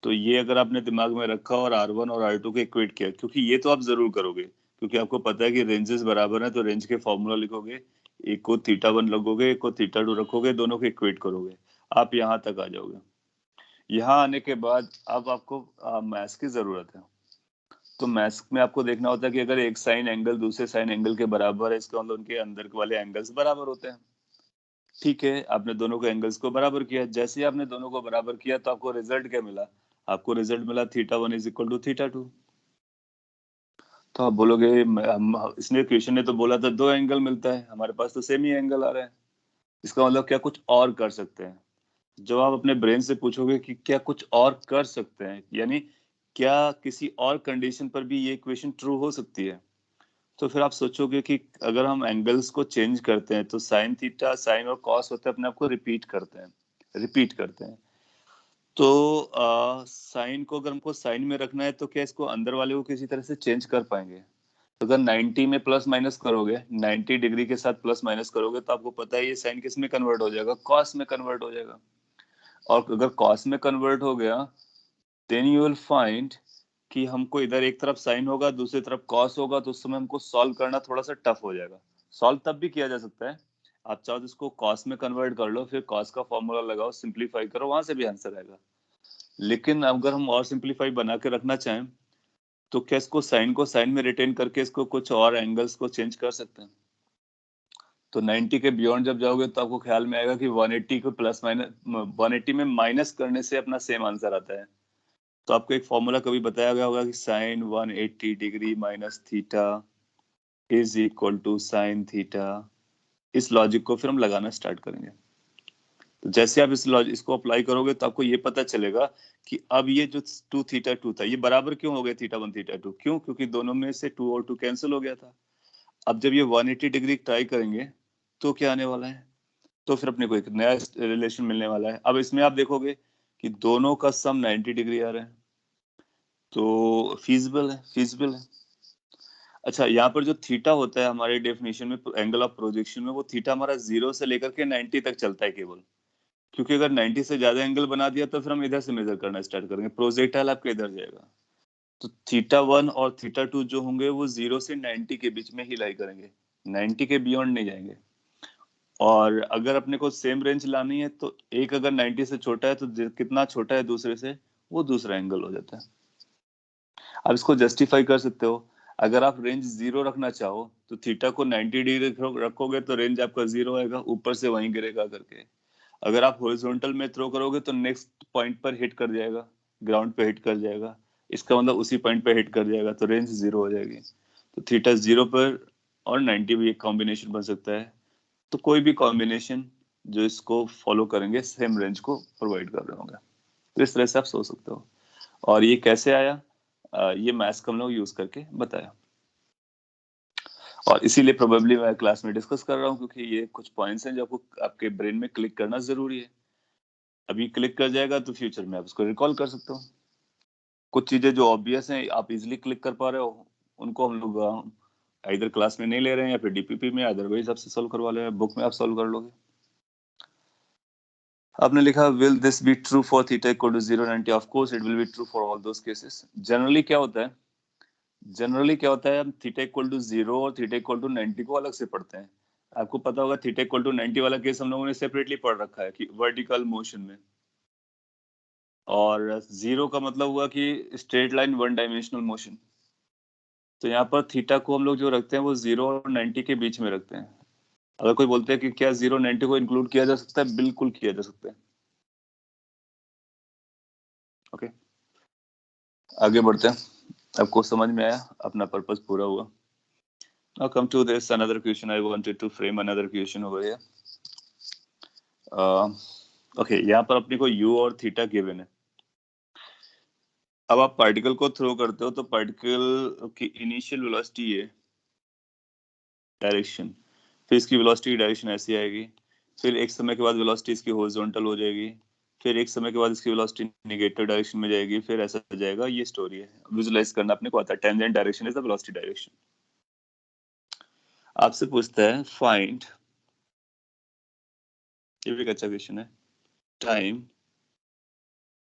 तो ये अगर आपने दिमाग में रखा और R1 और R2 को इक्वेट किया, क्योंकि ये तो आप जरूर करोगे, क्योंकि आपको पता है कि रेंजेस बराबर हैं, तो रेंज के फॉर्मूला लिखोगे, एक को थीटा 1 लगोगे, एक को थीटा 2 रखोगे, दोनों को इक्वेट करोगे, आप यहाँ तक आ जाओगे। यहाँ आने के बाद अब आपको मैथ्स की जरूरत है। तो मैथ्स में आपको देखना होता है कि अगर एक साइन एंगल दूसरे साइन एंगल के बराबर है, इसका मतलब उनके अंदर वाले एंगल्स बराबर होते हैं। ठीक है, आपने दोनों को एंगल्स को बराबर किया। जैसे ही आपने दोनों को बराबर किया तो आपको रिजल्ट क्या मिला? आपको रिजल्ट मिला theta 1 is equal to theta 2। तो आप बोलोगे इसने क्वेश्चन ने तो बोला था दो एंगल मिलता है, हमारे पास तो सेम ही एंगल आ रहा है, इसका मतलब क्या कुछ और कर सकते हैं? जब आप अपने ब्रेन से पूछोगे कि क्या कुछ और कर सकते हैं, यानी क्या किसी और कंडीशन पर भी ये इक्वेशन ट्रू हो सकती है, तो फिर आप सोचोगे कि अगर हम एंगल्स को चेंज करते हैं तो साइन थीटा, साइन और कॉस होते हैं अपने आप को रिपीट करते हैं। तो साइन को अगर हमको साइन में रखना है तो क्या इसको अंदर वाले को किसी तरह से चेंज कर पाएंगे? तो अगर 90 में प्लस माइनस करोगे, 90 डिग्री के साथ प्लस माइनस करोगे, तो आपको पता है ये साइन किस में कन्वर्ट हो जाएगा? कॉस में कन्वर्ट हो जाएगा। और अगर कॉस में कन्वर्ट हो गया, देन यू विल फाइंड कि हमको इधर एक तरफ साइन होगा, दूसरी तरफ कॉस होगा, तो उस समय हमको सॉल्व करना थोड़ा सा टफ हो जाएगा। सॉल्व तब भी किया जा सकता है, आप चाहो तो इसको कॉस में कन्वर्ट कर लो, फिर कॉस का फॉर्मूला लगाओ, सिंप्लीफाई करो, वहां से भी आंसर आएगा। लेकिन अगर हम और सिंप्लीफाई बना के रखना चाहें तो क्या इसको साइन में रिटेन करके इसको कुछ और एंगल्स को चेंज कर सकते हैं? तो 90 के बियॉन्ड जब जाओगे तो आपको ख्याल में आएगा कि 180 को प्लस माइनस 180 में माइनस करने से अपना सेम आंसर आता है। तो आपको एक फॉर्मूला कभी बताया गया होगा कि sine 180 degree minus theta is equal to sine theta. इस लॉजिक को फिर हम लगाना स्टार्ट करेंगे। तो जैसे आप इस लॉजिक इसको अप्लाई करोगे तो आपको ये पता चलेगा कि अब ये जो 2 थीटा 2 था, ये बराबर क्यों हो गया थीटा 1 थीटा 2? क्यों? क्योंकि दोनों में से 2 और 2 कैंसिल हो गया था। अब जब ये 180 डिग्री ट्राई करेंगे तो क्या आने वाला है? तो फिर अपने को एक नया रिलेशन मिलने वाला है। अब इसमें आप देखोगे कि दोनों का सम 90 डिग्री आ रहा है, तो फीजिबल है। अच्छा, यहाँ पर जो थीटा होता है हमारे डेफिनेशन में, एंगल ऑफ प्रोजेक्शन में, वो थीटा हमारा 0 से लेकर के 90 तक चलता है केवल। क्योंकि अगर 90 से ज्यादा एंगल बना दिया तो फिर हम इधर से मेजर करना स्टार्ट करेंगे, प्रोजेक्टाइल आपके इधर जाएगा। तो थीटा 1 और थीटा 2 जो होंगे वो 0 से 90 के बीच में ही लाई करेंगे, 90 के बियॉन्ड नहीं जाएंगे। और अगर अपने को सेम रेंज लानी है तो एक अगर 90 से छोटा है तो कितना छोटा है दूसरे से, वो दूसरा एंगल हो जाता है। आप इसको जस्टिफाई कर सकते हो। अगर आप रेंज 0 रखना चाहो तो थीटा को 90 डिग्री रखोगे तो रेंज आपका 0 आएगा, ऊपर से वहीं गिरेगा करके। अगर आप हॉरिजॉन्टल में थ्रो करोगे तो नेक्स्ट पॉइंट पर हिट कर जाएगा, ग्राउंड पे हिट कर जाएगा, इसका मतलब उसी पॉइंट पे हिट कर जाएगा, तो रेंज 0 हो जाएगी। तो थीटा 0 पर और 90 भी एक कॉम्बिनेशन बन सकता है। तो कोई भी कॉम्बिनेशन जो इसको फॉलो करेंगे सेम रेंज को प्रोवाइड कर रहे होंगे। तो इस तरह से आप सोच सकते हो। और ये कैसे आया? ये मैथ्स का हम लोग यूज करके बताया, और इसीलिए प्रोबेबली मैं क्लास में डिस्कस कर रहा हूँ, क्योंकि ये कुछ पॉइंट्स हैं जो आपको आपके ब्रेन में क्लिक करना जरूरी है। अभी क्लिक कर जाएगा तो फ्यूचर में आप उसको रिकॉल कर सकते हो। कुछ चीजें जो ऑब्वियस हैं आप इजीली क्लिक कर पा रहे हो, उनको हम लोग इधर क्लास में नहीं ले रहे हैं या फिर डीपीपी में, अदरवाइज आपसे सॉल्व करवा ले रहे हैं, बुक में आप सॉल्व कर लोगे। आपने लिखा will this be true for theta equal to 090, of course it will be true for all those cases. Generally क्या होता है, हम थीटा इक्वल टू 0 और थीटा इक्वल टू 90 को अलग से पढ़ते हैं। आपको पता होगा थीटा इक्वल टू 90 वाला केस हम लोगों ने सेपरेटली पढ़ रखा है कि वर्टिकल मोशन में, और 0 का मतलब हुआ कि straight line one dimensional motion. तो यहाँ पर थीटा को हम लोग जो रखते हैं वो 0 और 90 के बीच में रखते हैं। अगर कोई बोलते हैं कि क्या 0 90 को इंक्लूड किया जा सकता है, बिल्कुल किया जा सकता है। ओके, आगे बढ़ते हैं। आपको समझ में आया, अपना पर्पस पूरा हुआ। Now come to this another question. I wanted to frame another question over here. Okay, यहाँ पर अपने को u और थीटा गिवन है। अब आप पार्टिकल को थ्रो करते हो तो पार्टिकल की इनिशियल वेलोसिटी है डायरेक्शन, फिर इसकी वेलोसिटी की डायरेक्शन ऐसी आएगी, फिर एक समय के बाद वेलोसिटी इसकी हॉरिजॉन्टल हो जाएगी, फिर एक समय के बाद इसकी वेलोसिटी नेगेटिव डायरेक्शन में जाएगी, फिर ऐसा जाएगा। ये स्टोरी है, विजुलाइज करना अपने को आता है। Tangent direction is the velocity direction. आपसे पूछता है फाइंड, ये भी एक अच्छा क्वेश्चन है, time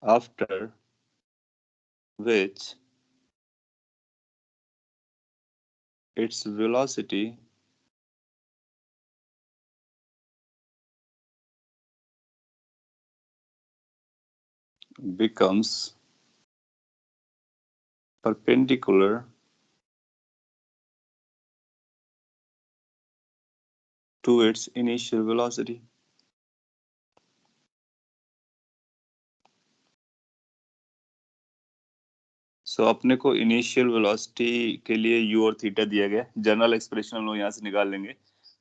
after which its velocity becomes perpendicular to its initial velocity. सो अपने को इनिशियल वेलोसिटी के लिए u और थीटा दिया गया, जनरल एक्सप्रेशन हम लोग यहाँ से निकाल लेंगे,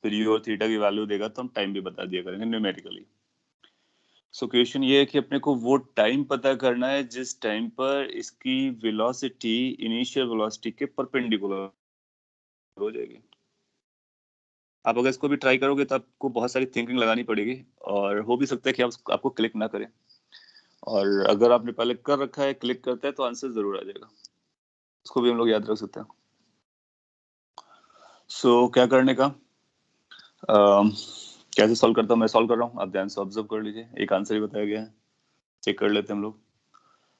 फिर u और थीटा की वैल्यू देगा तो हम टाइम भी बता दिया करेंगे न्यूमेरिकली। सो क्वेश्चन ये है कि अपने को वो टाइम पता करना है जिस टाइम पर इसकी वेलोसिटी इनिशियल वेलोसिटी के परपेंडिकुलर हो जाएगी। आप अगर इसको भी ट्राई करोगे तो आपको बहुत सारी थिंकिंग लगानी पड़ेगी, और हो भी सकता है कि आपको क्लिक ना करें, और अगर आपने पहले कर रखा है, क्लिक करता है तो आंसर जरूर आ जाएगा। उसको भी हम लोग याद रख सकते हैं। सो क्या करने का, कैसे सॉल्व करता हूँ, मैं सॉल्व कर रहा हूँ, आप ध्यान से ऑब्जर्व कर लीजिए। एक आंसर ही बताया गया है, चेक कर लेते हैं हम लोग।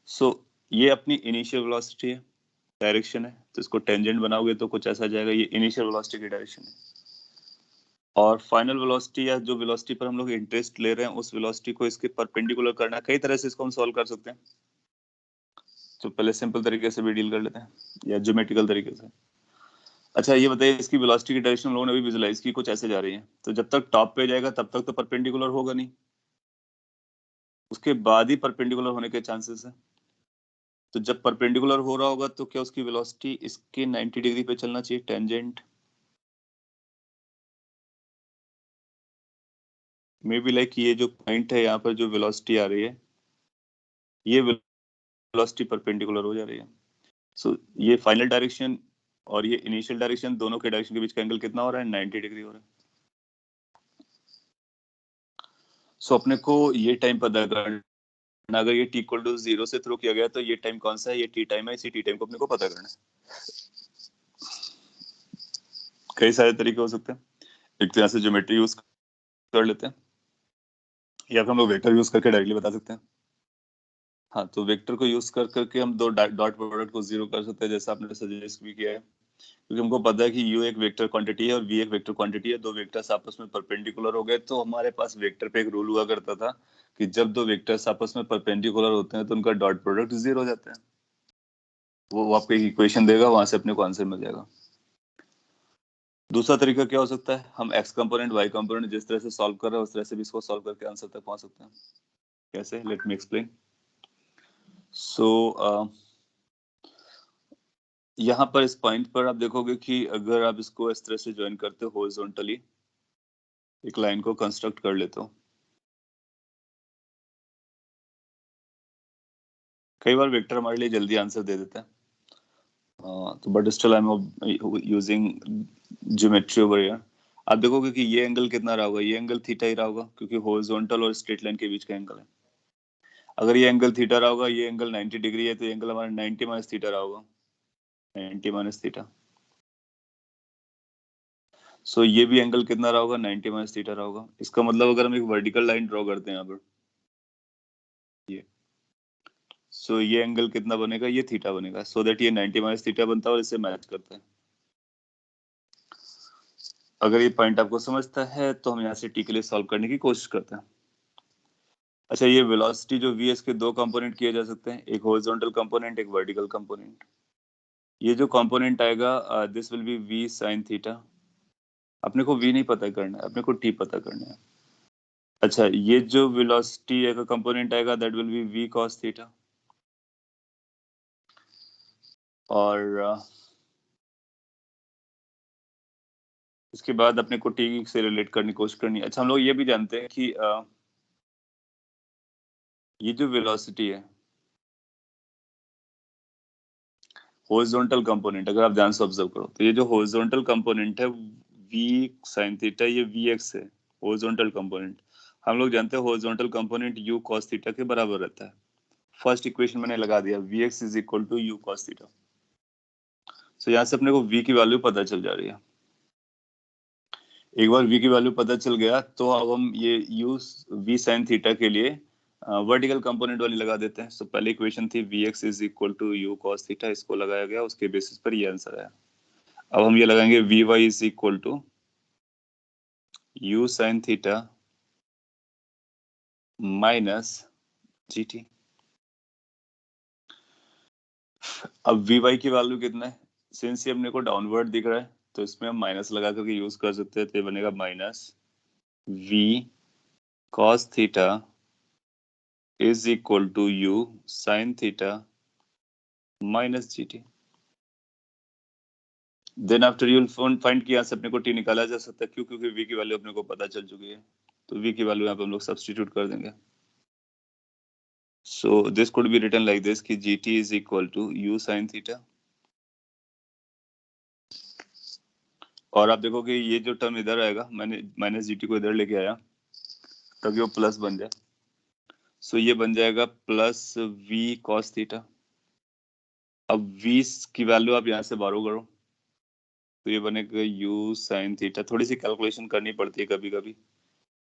सो ये अपनी इनिशियल वेलोसिटी है, डायरेक्शन है, तो इसको टेंजेंट बनाओगे तो कुछ ऐसा जाएगा, ये इनिशियल वेलोसिटी की डायरेक्शन है। और फाइनल वेलोसिटी या जो वेलोसिटी पर हम लोग इंटरेस्ट ले रहे हैं उस वेलोसिटी को इसके परपेंडिकुलर करना है। कई तरह से इसको हम सॉल्व कर सकते हैं, तो पहले सिंपल तरीके से भी डील कर लेते हैं या ज्योमेट्रिकल तरीके से। अच्छा ये बताइए, इसकी वेलोसिटी की डायरेक्शन हम लोगों ने अभी विजुलाइज की, कुछ ऐसे जा रही है, तो जब तक टॉप पे जाएगा तब तक तो परपेंडिकुलर होगा नहीं, उसके बाद ही परपेंडिकुलर होने के चांसेस है। तो जब परपेंडिकुलर हो रहा होगा तो क्या उसकी वेलोसिटी इसके 90 डिग्री पे चलना चाहिए, टेंजेंट। मे बी लाइक ये जो पॉइंट है यहाँ पर जो वेलोसिटी आ रही है, ये वेलोसिटी परपेंडिकुलर हो जा रही है। सो ये फाइनल डायरेक्शन और ये इनिशियल डायरेक्शन, दोनों के डायरेक्शन के बीच का एंगल कितना हो रहा है, 90 डिग्री हो रहा है। सो अपने को ये टाइम पता करना, अगर ये टी इक्वल टू 0 से थ्रो किया गया तो ये टाइम कौन सा है, ये टी टाइम है। इसी टी टाइम को अपने को पता करना है। कई सारे तरीके हो सकते हैं, एक तो यहाँ से ज्योमेट्री यूज कर लेते हैं, या फिर हम लोग वेक्टर यूज करके डायरेक्टली बता सकते हैं। हाँ, तो वेक्टर को यूज कर करके हम दो डॉट प्रोडक्ट को जीरो कर सकते हैं, जैसा आपने सजेस्ट भी किया है, क्योंकि हमको पता है कि u एक वेक्टर क्वांटिटी है और v एक वेक्टर क्वांटिटी है। दो वेक्टर्स आपस में परपेंडिकुलर हो गए तो हमारे पास वेक्टर पे एक रूल हुआ करता था कि जब दो वेक्टर्स आपस में परपेंडिकुलर होते हैं तो उनका डॉट प्रोडक्ट जीरो हो जाता है। वो आपको एक इक्वेशन देगा, वहां से अपने को आंसर मिल जाएगा। दूसरा तरीका क्या हो सकता है, हम x कंपोनेंट y कंपोनेंट जिस तरह से सॉल्व कर रहे हैं उस तरह से भी इसको सॉल्व करके आंसर तक पहुंच सकते हैं। कैसे, लेट मी एक्सप्लेन। सो यहाँ पर इस पॉइंट पर आप देखोगे कि अगर आप इसको इस तरह से ज्वाइन करते हो हॉरिजॉन्टली, एक लाइन को कंस्ट्रक्ट कर लेते हो, कई बार वेक्टर हमारे लिए जल्दी आंसर दे देता है, तो but still I am using geometry over here. आप देखोगे कि ये एंगल कितना रहा होगा, ये एंगल थीटा ही रहा होगा, क्योंकि हॉरिजॉन्टल और स्ट्रेट लाइन के बीच का एंगल है। अगर ये एंगल थीटा रहा होगा, ये एंगल 90 डिग्री है, तो ये एंगल हमारा 90 माइनस थीटा रहा होगा, 90 माइनस थीटा। सो ये भी एंगल कितना रहा होगा, 90 माइनस थीटा रहा होगा। इसका मतलब अगर हम एक वर्टिकल लाइन ड्रॉ करते हैं यहाँ पर, ये सो ये एंगल कितना बनेगा, ये थीटा बनेगा, सो दैट ये 90 माइनस थीटा बनता है और इससे मैच करता है। अगर ये पॉइंट आपको समझता है तो हम यहाँ से टी के लिए सॉल्व करने की कोशिश करते हैं। अच्छा, ये वेलोसिटी जो वी, इसके दो कंपोनेंट किए जा सकते हैं, एक हॉरिजॉन्टल कंपोनेंट, एक वर्टिकल कंपोनेंट। ये जो कंपोनेंट आएगा, this will be v sine theta. अपने को वी नहीं पता करना है, अपने को टी पता करना है। अच्छा, ये जो वेलोसिटी का कंपोनेंट आएगा, that will be v cos theta. और इसके बाद अपने को टी से रिलेट करने की कोशिश करनी है। अच्छा, हम लोग ये भी जानते हैं कि ये जो वेलोसिटी है, हॉरिजॉन्टल कंपोनेंट, अगर आप ध्यान से ऑब्जर्व करो तो ये जो हॉरिजॉन्टल कंपोनेंट है v sin थीटा, ये vx है, हॉरिजॉन्टल कंपोनेंट। हम लोग जानते हैं horizontal component u cos theta के बराबर रहता है। फर्स्ट इक्वेशन मैंने लगा दिया, vx is equal to u cos theta. So यहाँ से अपने को v की वैल्यू पता चल जा रही है। एक बार v की वैल्यू पता चल गया तो अब हम ये u v sin थीटा के लिए वर्टिकल कंपोनेंट वाली लगा देते हैं। सो पहली इक्वेशन थी vx is equal to u cos theta, इसको लगाया गया, उसके बेसिस पर ये आंसर आया। अब हम ये लगाएंगे v y is equal to u sine theta minus g t. अब वी वाई की वैल्यू कितना है, सिंस ये अपने को डाउनवर्ड दिख रहा है तो इसमें हम माइनस लगा करके यूज कर सकते हैं, तो ये बनेगा minus v cos theta is equal to u sine theta minus g t. Then after you will find कि यहाँ से अपने को टी निकाला जा सकता है, क्यों, क्योंकि वी की वैल्यू अपने को पता चल चुकी है, तो वी की वैल्यू यहाँ पे हम लोग सब्स्टिट्यूट कर देंगे। So this could be written like this कि gt is equal to u sin theta। और आप देखो कि ये जो टर्म इधर आएगा, मैंने माइनस gt को इधर लेके आया ताकि वो प्लस बन जाए। सो ये बन जाएगा प्लस v cos थीटा। अब v की वैल्यू आप यहाँ से बारो करो तो ये बनेगा u sin थीटा। थोड़ी सी कैलकुलेशन करनी पड़ती है कभी कभी।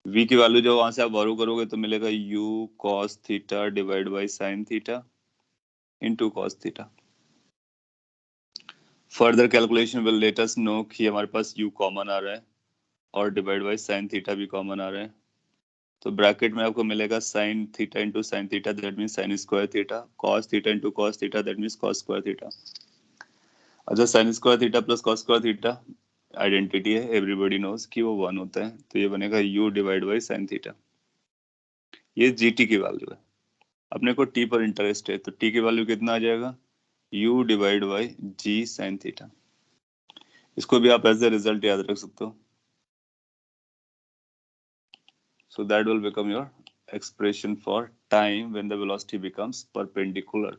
v की वैल्यू जो वहां से आप बारो करोगे तो मिलेगा u cos theta divide by sin theta into cos theta. Further calculation will let us know कि हमारे पास u कॉमन आ रहा है और डिवाइड बाई साइन थीटा भी कॉमन आ रहा है, तो ब्रैकेट में आपको मिलेगा sine theta into sine theta, that mean sine square theta, cos theta into cos theta, that mean cos square theta. अच्छा, sine square theta plus cos square theta identity है, एवरीबॉडी नोज कि वो 1 होता है, तो ये बनेगा u divide by sine theta. ये gt की वैल्यू है। अपने को t पर इंटरेस्ट है, तो t की वैल्यू कितना आ जाएगा, u divide by g sine theta. इसको भी आप एज ए रिजल्ट याद रख सकते हो। So that will become your expression for time when the velocity becomes perpendicular.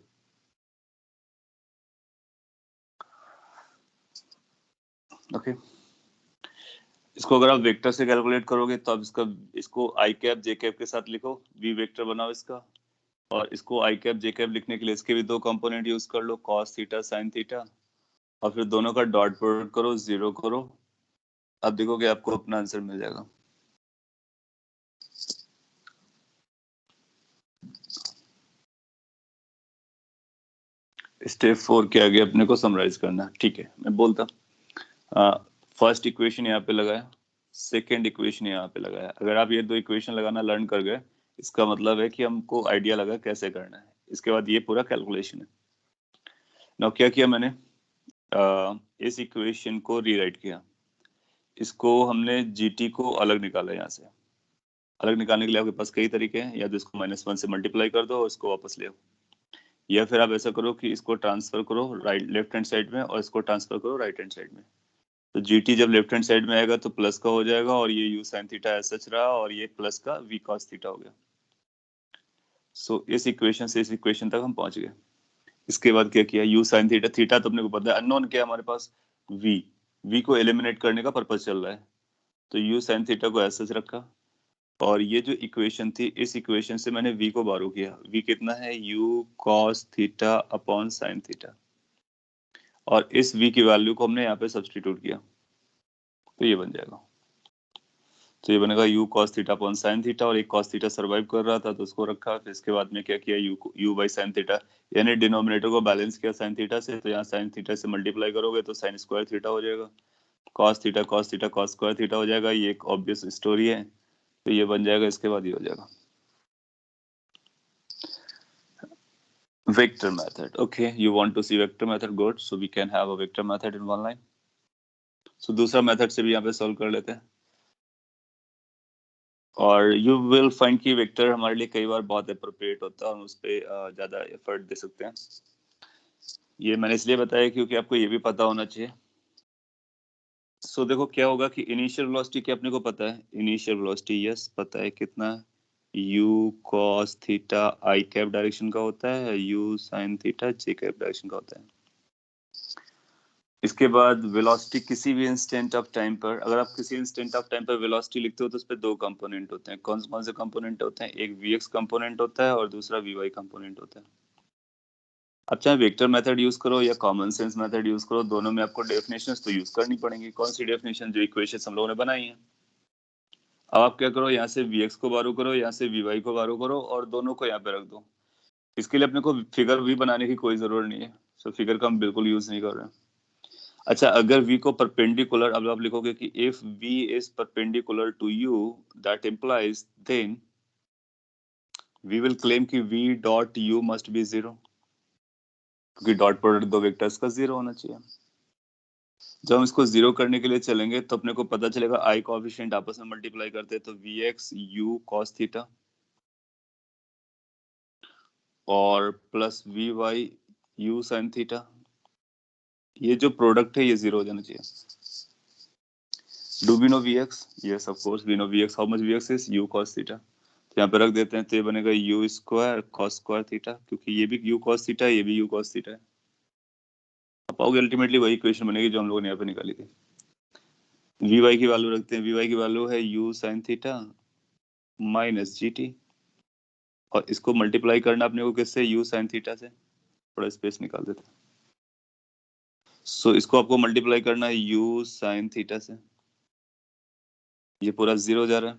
Okay. इसको अगर आप वेक्टर से कैलकुलेट करोगे तो आप इसको आई कैप जे कैप के साथ लिखो, वी वेक्टर बनाओ इसका, और इसको आई कैप जे कैप लिखने के लिए इसके भी दो कंपोनेंट यूज कर लो, कॉस थीटा साइन थीटा, और फिर दोनों का डॉट प्रोडक्ट करो, जीरो करो। अब देखोगे आपको अपना आंसर मिल जाएगा। स्टेप 4 के आगे अपने को समराइज करना है। ठीक है, मैं बोलता फर्स्ट इक्वेशन यहाँ पे लगाया, सेकेंड इक्वेशन यहाँ पे लगाया। अगर आप ये दो इक्वेशन लगाना लर्न कर गए, इसका मतलब है कि हमको आइडिया लगा कैसे करना है। इसके बाद ये पूरा कैलकुलेशन है। नाउ क्या किया मैंने, इस इक्वेशन को रीराइट किया, इसको हमने जीटी को अलग निकाला। यहाँ से अलग निकालने के लिए आपके पास कई तरीके हैं, या तो इसको -1 से मल्टीप्लाई कर दो और इसको वापस ले आओ, या फिर आप ऐसा करो कि इसको ट्रांसफर करो राइट लेफ्ट हैंड साइड में और इसको ट्रांसफर करो राइट हैंड साइड में। तो जीटी जब लेफ्ट हैंड साइड में आएगा तो प्लस का हो जाएगा, और ये यू साइन थीटा ऐसा रहा, और ये प्लस का वी कॉस थीटा हो गया। सो इस इक्वेशन से इस इक्वेशन तक हम पहुंच गए। इसके बाद क्या किया, यू साइन थीटा, थीटा तो अपने को पता है, अननोन क्या है हमारे पास, वी, वी को एलिमिनेट करने का पर्पज चल रहा है, तो यू साइन थीटा को ऐसा रखा, और ये जो इक्वेशन थी, इस इक्वेशन से मैंने v को बारो किया। v कितना है, u cos theta upon sine theta, और इस v की वैल्यू को हमने यहाँ पे सब्स्टिट्यूट किया, तो ये बन जाएगा। तो ये बनेगा u cos theta upon sine theta, और एक cos थीटा सर्वाइव कर रहा था तो उसको रखा। फिर इसके बाद में क्या किया, u बाई साइन थीटा, यानी डिनोमिनेटर को बैलेंस किया साइन थीटा से, तो यहाँ साइन थीटा से मल्टीप्लाई करोगे तो साइन स्क्वायर थीटा हो जाएगा, cos theta cos theta cos square theta हो जाएगा। ये एक ऑब्वियस स्टोरी है, तो ये बन जाएगा। इसके बाद ये हो जाएगा vector method. Okay, you want to see vector method? Good. So we can have a vector method in one line. So दूसरा मेथड से भी यहाँ पे सॉल्व कर लेते हैं, और यू विल फाइंड कि वेक्टर हमारे लिए कई बार बहुत अप्रोप्रिएट होता है और उस पर ज्यादा एफर्ट दे सकते हैं। ये मैंने इसलिए बताया क्योंकि आपको ये भी पता होना चाहिए। सो देखो क्या होगा कि इनिशियल वेलोसिटी क्या अपने को पता है, इनिशियल वेलोसिटी यस पता है कितना, u cos theta i cap direction का होता है, u sin theta j cap direction का होता है। इसके बाद वेलोसिटी किसी भी इंस्टेंट ऑफ टाइम पर, अगर आप किसी इंस्टेंट ऑफ टाइम पर वेलोसिटी लिखते हो तो उस पर दो कंपोनेंट होते हैं। कौन कौन से कंपोनेंट होते हैं, एक vx कंपोनेंट होता है और दूसरा vy कंपोनेंट होता है। अब चाहे वेक्टर मेथड यूज करो या कॉमन सेंस मेथड यूज करो, दोनों में आपको डेफिनेशंस तो यूज करनी पड़ेंगी। कौन सी डेफिनेशन, जो इक्वेशंस हम लोगों ने बनाई है। अब आप क्या करो, यहाँ से vx को बारो करो, यहाँ से vy को बारो करो, और दोनों को यहाँ पे रख दो। इसके लिए अपने को फिगर भी बनाने की कोई जरूरत नहीं है, सो फिगर का हम बिल्कुल यूज नहीं कर रहे हैं। अच्छा, अगर v को परपेंडिकुलर, अब आप लिखोगे कि if v is perpendicular to u, that implies then we will claim कि v dot u must be 0, क्योंकि डॉट प्रोडक्ट दो वेक्टर्स का 0 होना चाहिए। जब हम इसको 0 करने के लिए चलेंगे तो अपने को पता चलेगा i कोएफिशिएंट आपस में मल्टीप्लाई करते हैं, तो vx u cos थीटा और plus vy u sin theta, ये जो प्रोडक्ट है ये 0 हो जाना चाहिए। Do we know Vx? Yes, of course we know Vx. How much Vx is u cos theta? तो यहाँ पे रख देते हैं, तो ये बनेगा u square cos square theta, क्योंकि ये भी u cos थीटा है, ये भी u cos थीटा है। आप पाओगे अल्टीमेटली वही इक्वेशन बनेगी जो हम लोगों ने यहाँ पे निकाली थी। vy की वैल्यू रखते हैं, vy की वैल्यू है u sin theta minus gt, और इसको मल्टीप्लाई करना अपने को किससे, u sin थीटा से। थोड़ा स्पेस निकाल देते हैं। सो इसको आपको मल्टीप्लाई करना है u sin थीटा से, ये पूरा 0 जा रहा है।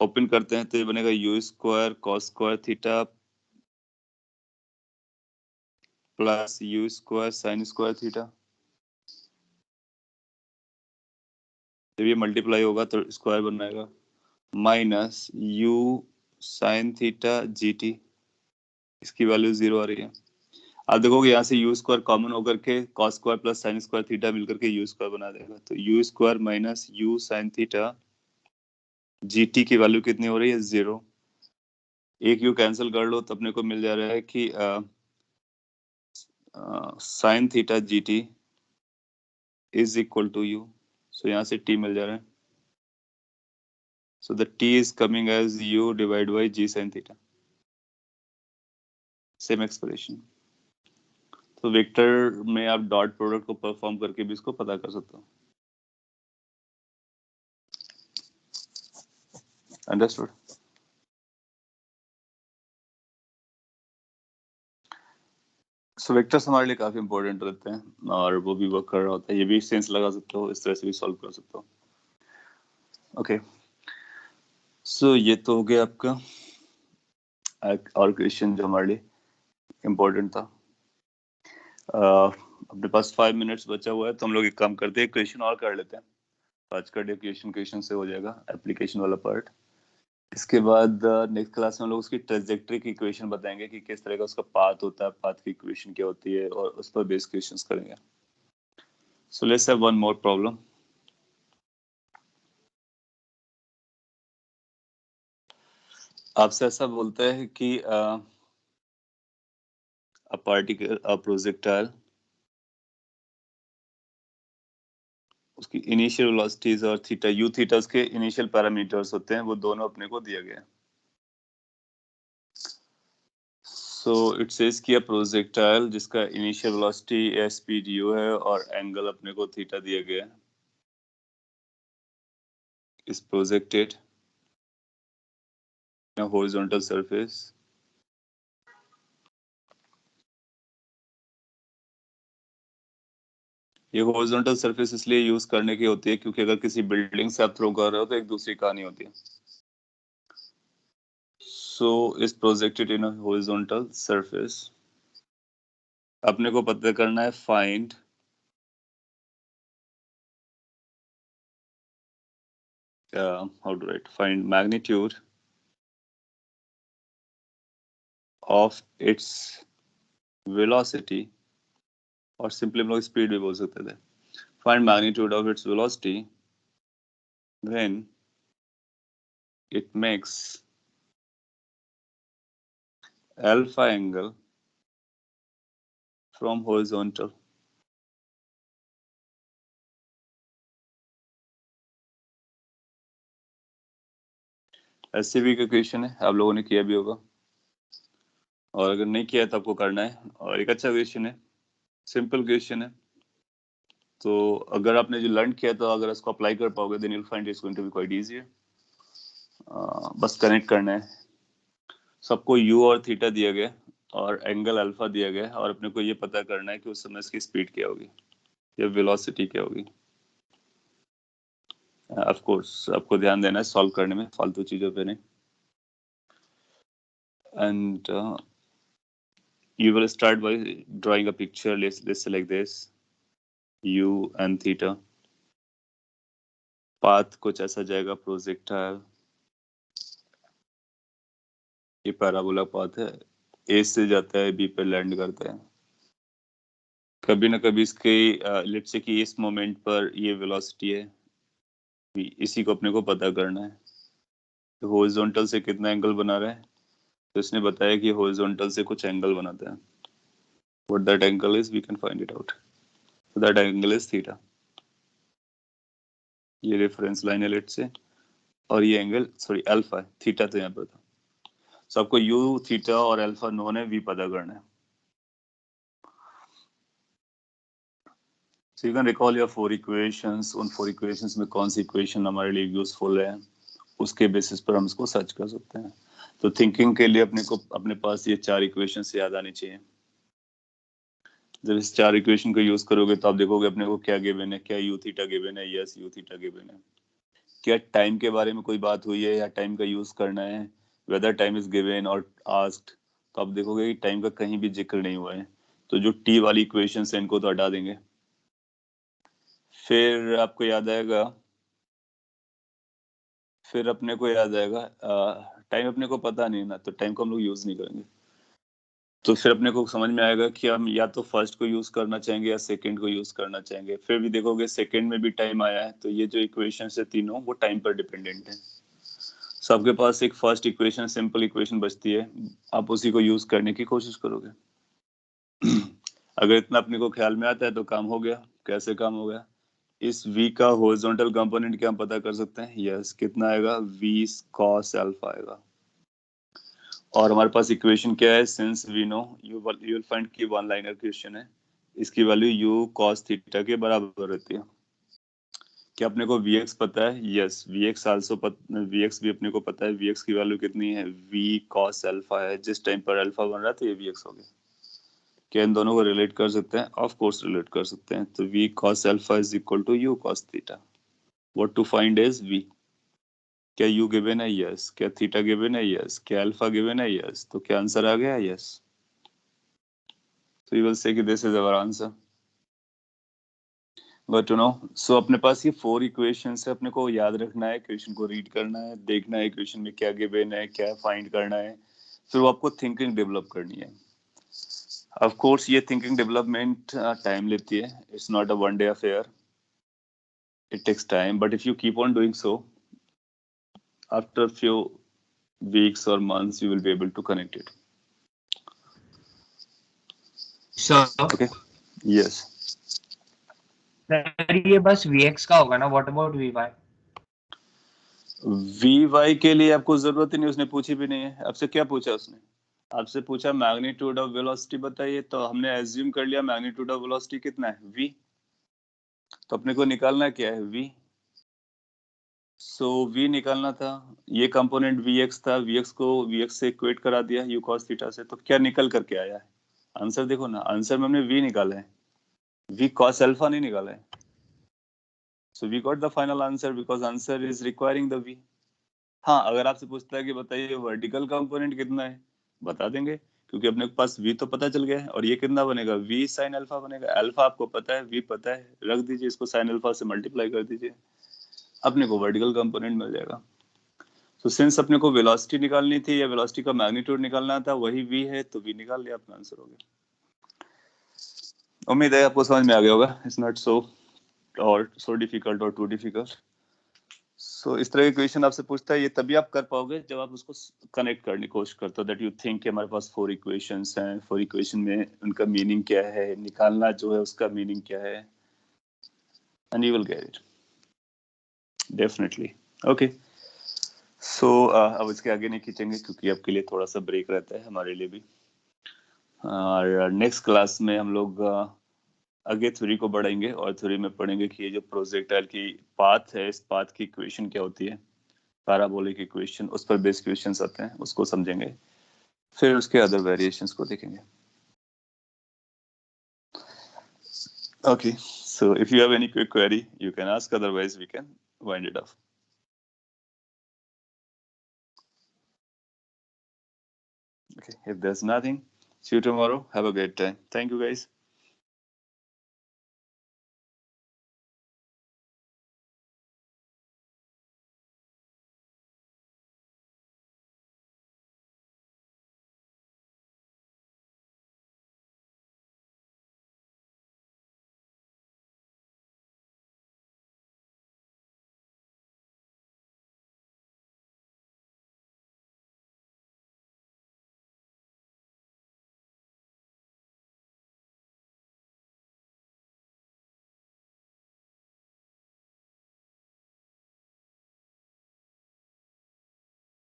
ओपन करते हैं तो ये बनेगा u square cos square theta plus u square sin square theta. जब ये मल्टीप्लाई होगा तो स्क्वायर बनाएगा minus u sin theta gt, इसकी वैल्यू 0 आ रही है। आप देखोगे यहाँ से u स्क्वायर कॉमन होकर के cos square plus sin square theta मिलकर के u स्क्वायर बना देगा, तो u square minus u sin theta gt की वैल्यू कितनी हो रही है, 0। एक u कैंसिल कर लो तो अपने को मिल जा रहा है कि sin theta gt is equal to u। So यहाँ से t मिल जा रहा है, so the t is coming as u divided by g sin theta, same expression. तो वेक्टर में आप डॉट प्रोडक्ट को परफॉर्म करके भी इसको पता कर सकते हो। अंडरस्टूड? सो वेक्टर्स हमारे लिए काफी इंपॉर्टेंट रहते हैं और वो भी वर्क कर रहा होता है। ये भी सेंस लगा सकते हो, इस तरह से भी सॉल्व कर सकते हो। ओके, सो ये तो हो गया आपका एक और क्वेश्चन जो हमारे लिए इम्पोर्टेंट था। अपने पास 5 मिनट्स बचा हुआ है, तो हम लोग एक काम करते हैं, क्वेश्चन और कर लेते हैं। आज का डे क्वेश्चन से हो जाएगा, एप्लीकेशन वाला पार्ट। इसके बाद नेक्स्ट क्लास में हम लोग उसकी ट्रेजेक्टरी की इक्वेशन बताएंगे कि किस तरह का उसका पाथ होता है, पाथ की इक्वेशन क्या होती है, और उस पर बेस क्वेश्चंस करेंगे। So let's have one more problem. आपसे ऐसा बोलता है कि अ पार्टिकल, अ प्रोजेक्टाइल, उसकी इनिशियल वेलोसिटीज और थीटा यू थीटा उसके इनिशियल पैरामीटर्स होते हैं, वो दोनों अपने को दिया गया है। सो इट सेज कि प्रोजेक्टाइल जिसका इनिशियल वेलोसिटी स्पीड u है और एंगल अपने को थीटा दिया गया है, is projected in a horizontal surface ये हॉरिजॉन्टल सरफेस इसलिए यूज करने की होती है क्योंकि अगर किसी बिल्डिंग से आप थ्रो कर रहे हो तो एक दूसरी कहानी होती है. So is projected in a horizontal surface. अपने को पता करना है find how to write find magnitude of its velocity और सिंपली हम लोग स्पीड भी बोल सकते थे. Find magnitude of its velocity when it makes alpha angle from horizontal. ऐसे भी एक क्वेश्चन है, आप लोगों ने किया भी होगा और अगर नहीं किया तो आपको करना है. और एक अच्छा क्वेश्चन है, सिंपल क्वेश्चन है. तो अगर आपने जो लर्न किया तो अगर इसको अप्लाई कर पाओगे then you will find it's going to be quite easy. बस कनेक्ट करना है. सबको यू और थीटा दिया गया और एंगल अल्फा दिया गया और अपने को ये पता करना है कि उस समय इसकी स्पीड क्या होगी या वेलोसिटी क्या होगी. ऑफ कोर्स आपको ध्यान देना है सॉल्व करने में, फालतू चीजों पे नहीं. And you will start by drawing a picture. Let's say like this, u and theta. Path कुछ ऐसा जाएगा प्रोजेक्टाइल. ये पैराबोला पाथ है, ए से जाता है बी पे लैंड करता है. कभी ना कभी इसके लेट्स से कि इस मोमेंट पर ये वेलोसिटी है v, इसी को अपने को पता करना है. तो हॉरिजॉन्टल से कितना एंगल बना रहा है, तो इसने बताया कि हॉरिजॉन्टल से कुछ एंगल बनाता है. What that angle is we can find it out. So that angle is theta. ये रेफरेंस लाइन है लेट्स से और ये एंगल सॉरी अल्फा है, थीटा तो यहाँ पर था. सो आपको यू थीटा और अल्फा नोन है, वी पता करना है. So you can recall your 4 equations. उन 4 इक्वेशंस में कौन सी इक्वेशन हमारे लिए यूजफुल है उसके बेसिस पर हम इसको सर्च कर सकते हैं. तो थिंकिंग के लिए अपने को अपने पास ये 4 इक्वेशंस याद आनी चाहिए. जब इस 4 इक्वेशन को यूज करोगे तो आप देखोगे अपने को क्या गिवन है, क्या यू थीटा गिवन है. यस यू थीटा गिवन है. क्या टाइम के बारे में कोई बात हुई है या टाइम का यूज करना है, वेदर टाइम इज गिवन और आस्क्ड. तो आप देखोगे कि टाइम का कहीं भी जिक्र नहीं हुआ है. तो जो टी वाली इक्वेशन है इनको तो हटा देंगे. फिर आपको याद आएगा, फिर अपने को याद आएगा टाइम अपने को पता नहीं ना, तो टाइम को हम लोग यूज नहीं करेंगे. तो फिर अपने को समझ में आएगा कि हम या तो फर्स्ट को यूज करना चाहेंगे या सेकंड को यूज करना चाहेंगे. फिर भी देखोगे सेकंड में भी टाइम आया है, तो ये जो इक्वेशन है तीनों वो टाइम पर डिपेंडेंट है. सो आपके पास एक फर्स्ट इक्वेशन सिंपल इक्वेशन बचती है, आप उसी को यूज करने की कोशिश करोगे. अगर इतना अपने को ख्याल में आता है तो काम हो गया. कैसे काम हो गया, इस v का हॉरिजॉन्टल कंपोनेंट क्या हम पता कर सकते हैं. यस कितना आएगा, v cos अल्फा आएगा. और हमारे पास इक्वेशन क्या है, since we know you will find की वन लाइनर क्वेश्चन है, इसकी वैल्यू u cos थीटा के बराबर रहती है. क्या अपने को vx पता है. यस vx आल्सो vx भी अपने को पता है. vx की वैल्यू कितनी है, v cos अल्फा है. जिस टाइम पर अल्फा बन रहा है तो ये vx हो गया. क्या इन दोनों को रिलेट कर सकते हैं, ऑफ कोर्स रिलेट कर सकते हैं. तो v cos alpha is equal to u cos theta. What to find is v. क्या u गिवन है, यस. क्या थीटा गिवन है, यस. क्या अल्फा गिवन है, यस. तो क्या आंसर आ गया, यस. तो यू विल से कि this is our answer. But you know so अपने पास ये 4 इक्वेशंस है, अपने को याद रखना है, इक्वेशन को रीड करना है, देखना है इक्वेशन में क्या गिवन है, क्या फाइंड करना है. फिर वो आपको थिंकिंग डेवलप करनी है. ऑफ कोर्स ये थिंकिंग डेवलपमेंट टाइम लेती है. It's not a one day affair. It takes time, but if you keep on doing so, after a few weeks or months, you will be able to connect it. Sir, Okay. Yes. sir, ये बस Vx का होगा ना? What about Vy? Vy के लिए आपको जरूरत ही नहीं, उसने पूछी भी नहीं है. आपसे क्या पूछा उसने, आपसे पूछा मैग्नीट्यूड ऑफ वेलोसिटी बताइए, तो हमने एज्यूम कर लिया मैग्नीट्यूड ऑफ वेलोसिटी कितना है, v. तो अपने को निकालना क्या है, v. सो v निकालना था, ये कंपोनेंट vx था, vx को vx से इक्वेट करा दिया u cos थीटा से, तो क्या निकल करके आया है? आंसर देखो ना, आंसर में हमने v निकाला है, v cos अल्फा नहीं निकाला है। So we got the final answer because answer is requiring the v। हाँ, अगर आपसे पूछता है कि बताइए वर्टिकल कंपोनेंट कितना है, बता देंगे, क्योंकि अपने पास v तो पता चल गया है, और ये कितना बनेगा, v sin अल्फा बनेगा। अल्फा आपको पता है, v पता है, रख दीजिए इसको, sin अल्फा से मल्टीप्लाई कर दीजिए, अपने को वर्टिकल कंपोनेंट मिल जाएगा। तो सिंस अपने को वेलोसिटी निकालनी थी या वेलोसिटी का मैग्नीट्यूड निकालना था, वही v है, तो v निकाल लिया, अपना आंसर हो गया। उम्मीद है आपको समझ में आ गया होगा, इट्स नॉट सो और सो डिफिकल्ट और टू डिफिकल्ट। सो इस तरह के क्वेश्चन आपसे पूछता है, ये तभी आप कर पाओगे जब आप उसको कनेक्ट करने की कोशिश करते हो, दैट यू थिंक कि हमारे पास 4 इक्वेशंस हैं, 4 इक्वेशन में उनका मीनिंग क्या है, निकालना जो है उसका मीनिंग क्या है, and you will get it definitely. Okay, so अब इसके आगे नहीं खींचेंगे क्योंकि आपके लिए थोड़ा सा ब्रेक रहता है, हमारे लिए भी। और नेक्स्ट क्लास में हम लोग आगे थ्योरी को बढ़ाएंगे और थ्योरी में पढ़ेंगे कि ये जो प्रोजेक्टाइल की पाथ है, इस पाथ की इक्वेशन क्या होती है, पैराबोलिक इक्वेशन, उस पर बेस्ड क्वेश्चंस आते हैं, उसको समझेंगे, फिर उसके अदर वेरिएशंस को देखेंगे। Okay, so if you have any quick query, you can ask, otherwise we can wind it off. Okay, if there's nothing, see you tomorrow. Have a great time. Thank you, guys.